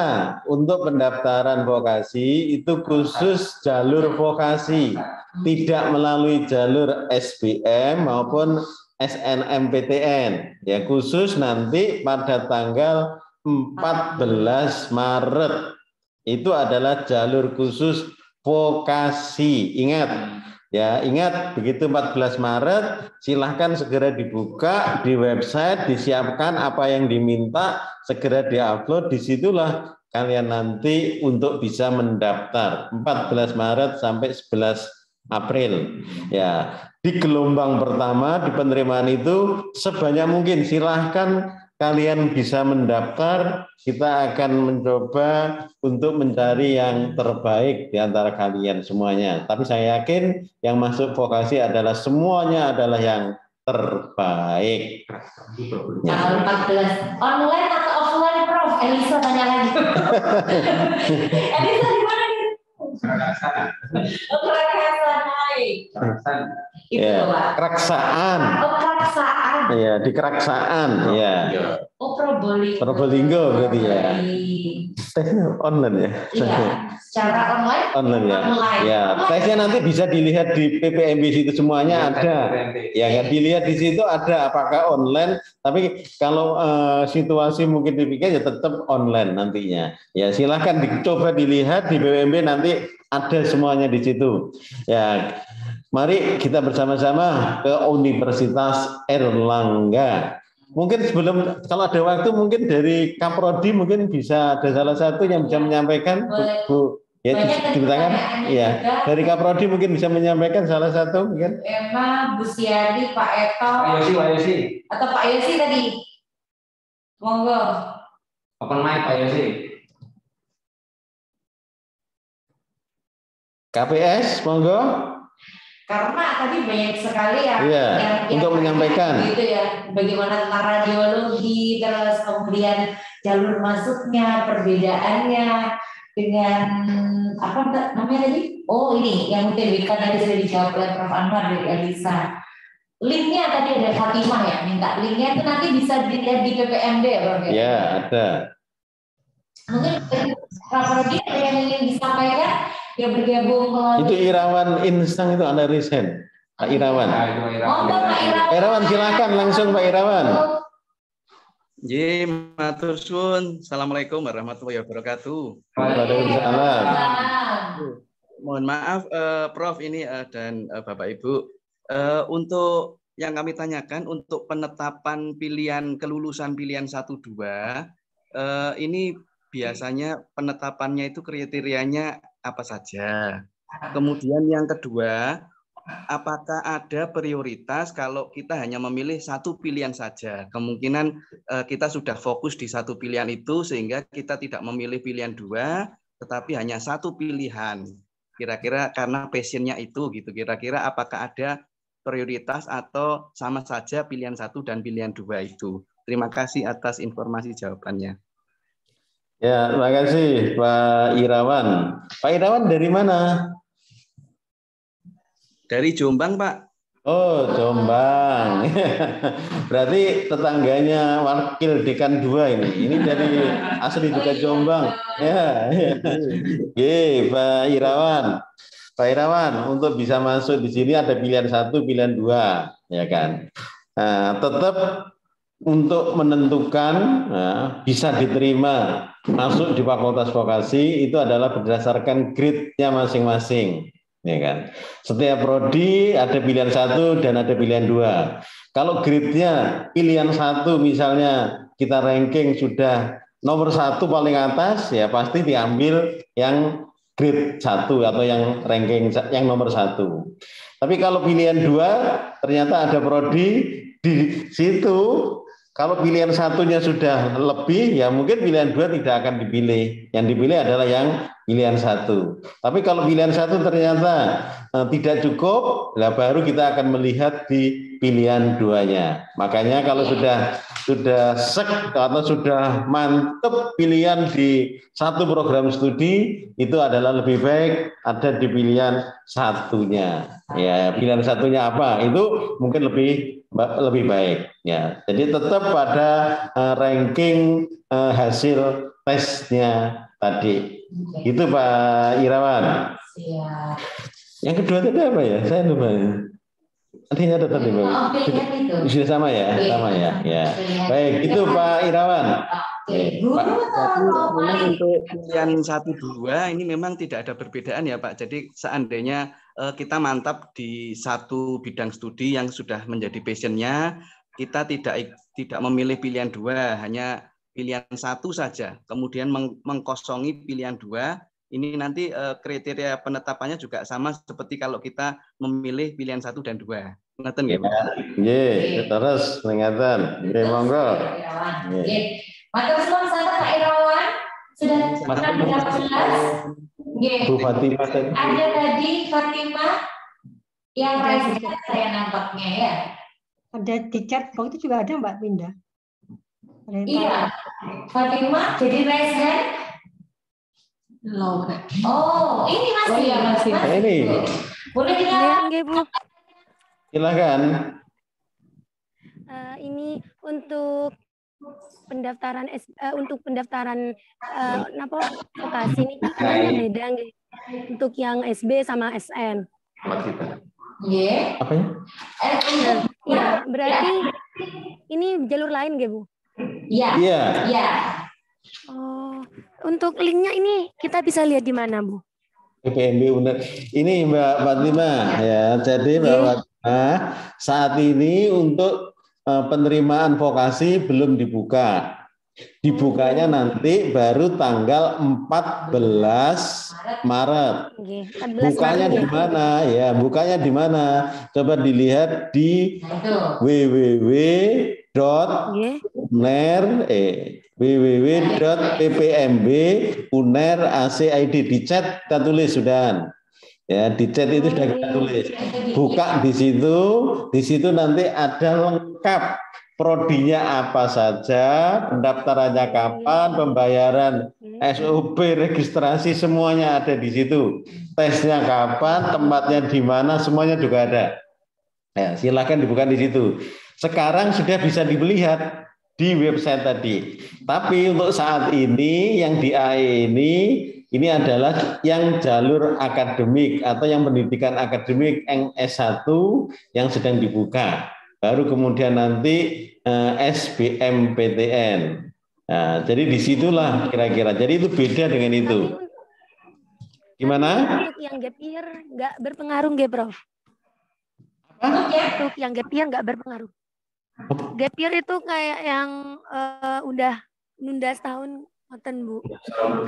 untuk pendaftaran vokasi itu khusus jalur vokasi, tidak melalui jalur SBM maupun SNMPTN. Ya khusus nanti pada tanggal 14 Maret itu adalah jalur khusus vokasi. Ingat. Ya, ingat begitu 14 Maret silahkan segera dibuka di website, disiapkan apa yang diminta, segera diupload, disitulah kalian nanti untuk bisa mendaftar 14 Maret sampai 11 April. Ya, di gelombang pertama di penerimaan itu sebanyak mungkin silahkan kalian bisa mendaftar. Kita akan mencoba untuk mencari yang terbaik di antara kalian semuanya. Tapi saya yakin yang masuk vokasi adalah semuanya adalah yang terbaik. Tanggal 14 online atau offline Prof? Elisa tanya lagi. Elisa di mana nih? Kerakasan. Ya, keraksaan. Oh, keraksaan. Ya, di keraksaan. Ya. Oh, Probolinggo. Probolinggo berarti ya. Tesnya online ya. Iya, secara online. Online ya. Ya, tesnya nanti bisa dilihat di PPMB situ semuanya ada. Ya, kan dilihat di situ ada apakah online. Tapi kalau situasi mungkin dipikir ya tetap online nantinya. Ya, silahkan dicoba dilihat di PPMB nanti ada semuanya di situ. Ya, mari kita bersama-sama ke Universitas Airlangga. Mungkin sebelum, kalau ada waktu mungkin dari Kaprodi mungkin bisa ada salah satu yang bisa menyampaikan, Bu. Ya, diberitakan. Ya, dari Kaprodi mungkin bisa menyampaikan salah satu mungkin. Emma, Bu Siadi, Pak Eto. Pak Yosi. Atau Pak Yosi tadi. Monggo. Open mic Pak Yosi. KPS, monggo. Karena tadi banyak sekali yang, untuk menyampaikan gitu ya, bagaimana tentang radiologi, terus kemudian jalur masuknya, perbedaannya dengan apa namanya tadi? Oh ini yang UTBK tadi sudah dijawab oleh Prof. Anwar dari Elisa. Linknya tadi ada Fatimah ya, minta linknya itu nanti bisa dilihat di PPMB ya Prof? Ya ada. Mungkin Prof. ada yang ingin disampaikan? Ya bergabung itu Irawan Insang itu Anda resign Pak Irawan. Irawan silakan langsung Pak Irawan. Ji, matur suwun. Assalamualaikum warahmatullahi wabarakatuh. Waalaikumsalam. Mohon maaf Prof ini dan Bapak Ibu, untuk yang kami tanyakan untuk penetapan pilihan kelulusan pilihan 1-2 ini biasanya penetapannya itu kriterianya apa saja. Kemudian yang kedua, apakah ada prioritas kalau kita hanya memilih satu pilihan saja? Kemungkinan kita sudah fokus di satu pilihan itu sehingga kita tidak memilih pilihan dua, tetapi hanya satu pilihan. Kira-kira karena passionnya itu gitu. Kira-kira apakah ada prioritas atau sama saja pilihan satu dan pilihan dua itu? Terima kasih atas informasi jawabannya. Ya, terima kasih Pak Irawan. Pak Irawan dari mana? Dari Jombang, Pak. Oh, Jombang. Berarti tetangganya wakil dekan 2 ini. Ini dari asli juga Jombang. Ya. Oke, Pak Irawan. Pak Irawan, untuk bisa masuk di sini ada pilihan 1, pilihan 2, ya kan? Nah, tetap untuk menentukan bisa diterima masuk di Fakultas Vokasi itu adalah berdasarkan grade-nya masing-masing, ya kan. Setiap prodi ada pilihan 1 dan ada pilihan 2. Kalau grade-nya pilihan 1 misalnya kita ranking sudah nomor 1 paling atas, ya pasti diambil yang grade 1 atau yang ranking yang nomor 1. Tapi kalau pilihan 2 ternyata ada prodi di situ, kalau pilihan 1-nya sudah lebih, ya mungkin pilihan 2 tidak akan dipilih. Yang dipilih adalah yang pilihan 1. Tapi kalau pilihan 1 ternyata tidak cukup, lah baru kita akan melihat di pilihan 2-nya. Makanya kalau sudah sek atau sudah mantep pilihan di satu program studi, itu adalah lebih baik ada di pilihan 1-nya. Ya, pilihan 1-nya apa? Itu mungkin lebih baik, ya. Jadi tetap pada ranking hasil tesnya tadi. Itu Pak Irawan. Yang kedua tadi apa ya? Saya lupa. Artinya ada tadi Pak. Sudah sama ya? Sama ya. Ya. Baik, itu Pak Irawan. Memang untuk pilihan 1-2 ini memang tidak ada perbedaan ya Pak. Jadi seandainya kita mantap di satu bidang studi yang sudah menjadi passionnya, kita tidak memilih pilihan 2, hanya pilihan 1 saja. Kemudian mengkosongi pilihan 2. Ini nanti kriteria penetapannya juga sama seperti kalau kita memilih pilihan 1 dan 2. Ngeten nggih, Pak? Nggih, terus ngeten. Nggih, monggo. Nggih. Matur suwun sangat Pak Irawan. Sudah terangkat jelas. Nggih. Bu Fatimah tadi. Ada tadi Fatimah yang raise hand saya nampaknya ya. Ada di chat box itu juga ada Mbak Winda. Iya. Fatimah jadi raise hand. Oh, ini masih ya masih. Ini. Boleh dilakukan, Bu. Silakan. Ini untuk pendaftaran napa vokasi ini kan beda nggih. Untuk yang SB sama SM. Nggih. Apa ya? Iya, berarti ini jalur lain nggih, Bu? Iya. Iya. Iya. Oh, untuk linknya ini kita bisa lihat di mana, Bu? PPMB UNER. Ini Mbak Fatimah ya. Jadi Mbak Fatimah saat ini untuk penerimaan vokasi belum dibuka. Dibukanya nanti baru tanggal 14 Maret. Bukanya di mana? Ya, bukanya di mana? Coba dilihat di www.ppmb.uner.ac.id. Di chat kita tulis sudah. Ya, di chat itu sudah kita tulis. Buka di situ nanti ada lengkap prodinya apa saja, pendaftarannya kapan, pembayaran SOP, registrasi semuanya ada di situ. Tesnya kapan, tempatnya di mana, semuanya juga ada. Ya, silakan dibuka di situ. Sekarang sudah bisa dilihat di website tadi. Tapi untuk saat ini yang di AE ini adalah yang jalur akademik atau yang pendidikan akademik yang S1 yang sedang dibuka. Baru kemudian nanti SBMPTN. Nah, jadi disitulah kira-kira. Jadi itu beda dengan itu. Gimana? Untuk yang gap year nggak berpengaruh nggak, Prof? Untuk yang gap year nggak berpengaruh. Gap year itu kayak yang udah nunda setahun Ngoten, Bu.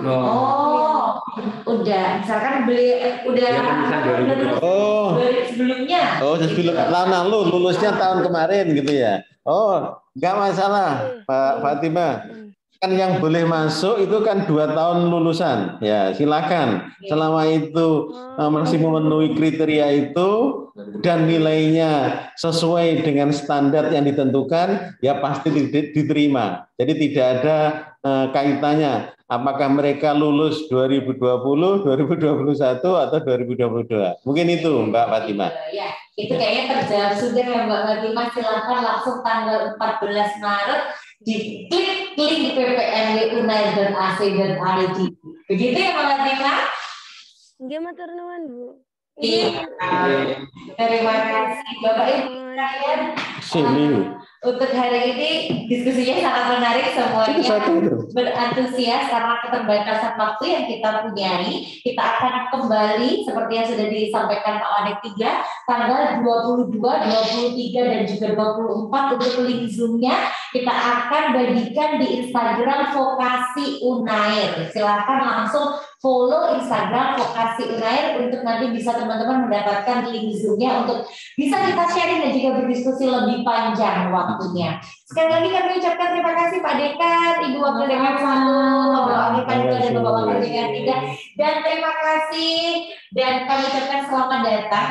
Oh, udah. Misalkan udah dari sebelumnya. Oh, sebelum tahun lalu, lulusnya tahun kemarin gitu ya. Oh, nggak masalah, Pak Fatimah. Kan yang boleh masuk itu kan 2 tahun lulusan. Ya, silakan. Selama itu masih memenuhi kriteria itu dan nilainya sesuai dengan standar yang ditentukan, ya pasti diterima. Jadi tidak ada kaitannya apakah mereka lulus 2020, 2021 atau 2022. Mungkin itu, Mbak Fatimah. Ya, itu kayaknya terjawab sudah ya Mbak Fatimah. Silakan langsung tanggal 14 Maret diklik link PPNW Unair dan AC dan ID. Begitu ya Mbak Fatimah? Nggih, matur nuwun, Bu. Iya. Terima kasih Bapak Ibu sekalian. Untuk hari ini diskusinya sangat menarik, semuanya berantusias karena keterbatasan waktu yang kita punyai. Kita akan kembali seperti yang sudah disampaikan Pak Wadik 3 tanggal 22, 23 dan juga 24 untuk link Zoom-nya kita akan bagikan di Instagram Vokasi Unair. Silakan langsung follow Instagram Vokasi Unair untuk nanti bisa teman-teman mendapatkan link Zoom-nya untuk bisa kita sharing dan juga berdiskusi lebih panjang waktunya. Sekali lagi kami ucapkan terima kasih Pak Dekan, Ibu Wakil Dekan 1, Bapak Wakil Dekan 2, dan Bapak Wakil Dekan 3. Dan terima kasih dan kami ucapkan selamat datang.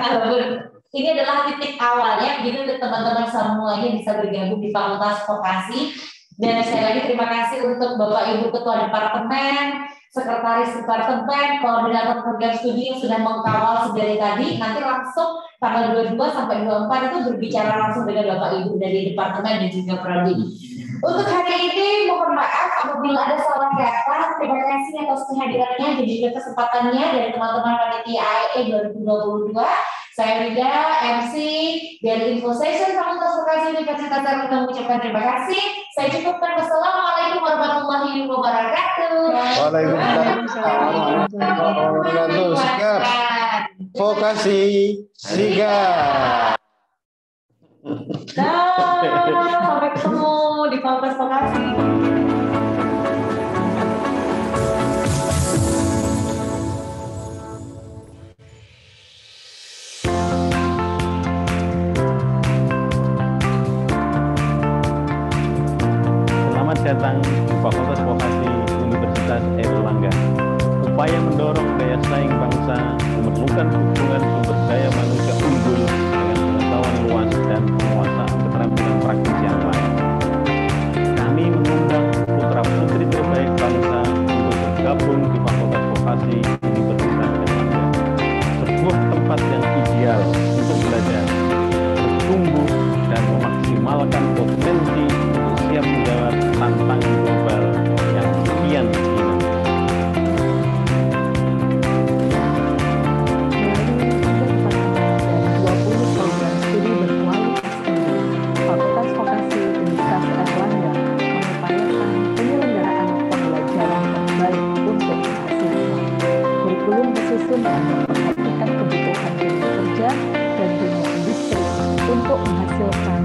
Ini adalah titik awalnya, jadi untuk teman-teman semuanya bisa bergabung di Fakultas Vokasi. Dan sekali lagi terima kasih untuk Bapak Ibu Ketua Departemen, Sekretaris Departemen, Koordinator Program Studi yang sudah mengkawal sedari tadi. Nanti langsung tanggal 22 sampai 24 itu berbicara langsung dengan Bapak Ibu dari Departemen dan juga Prodi. Untuk hari ini mohon maaf apabila ada salah kata. Terima kasih atas kehadirannya dan juga kesempatannya dari teman-teman panitia AEE 2022. Saya Rida, MC dari Info Session Fakultas Vokasi Universitas Erlangga mengucapkan terima kasih. Saya cukupkan. Wassalamualaikum warahmatullahi wabarakatuh. Waalaikumsalam warahmatullahi wabarakatuh. Sikap. Vokasi sigap. Sampai ketemu di Fakultas Vokasi. Selamat datang di Fakultas Vokasi Universitas Erlangga. Upaya mendorong daya saing bangsa memerlukan hubungan sumber daya manusia unggul dengan pengetahuan luas dan penguasaan keterampilan praktis yang lain. Kami mengundang putra-putri terbaik bangsa untuk bergabung di Fakultas Vokasi Universitas Erlangga. Sebuah tempat yang ideal untuk belajar, bertumbuh, dan memaksimalkan potensi untuk siap menjawab tantangan global yang kian dinamis. Fakultas Vokasi Universitas Erlangga mengupayakan penyelenggaraan pembelajaran terbaik untuk mahasiswa. Kurikulum disusun dan memperhatikan kebutuhan dunia kerja dan dunia industri untuk menghasilkan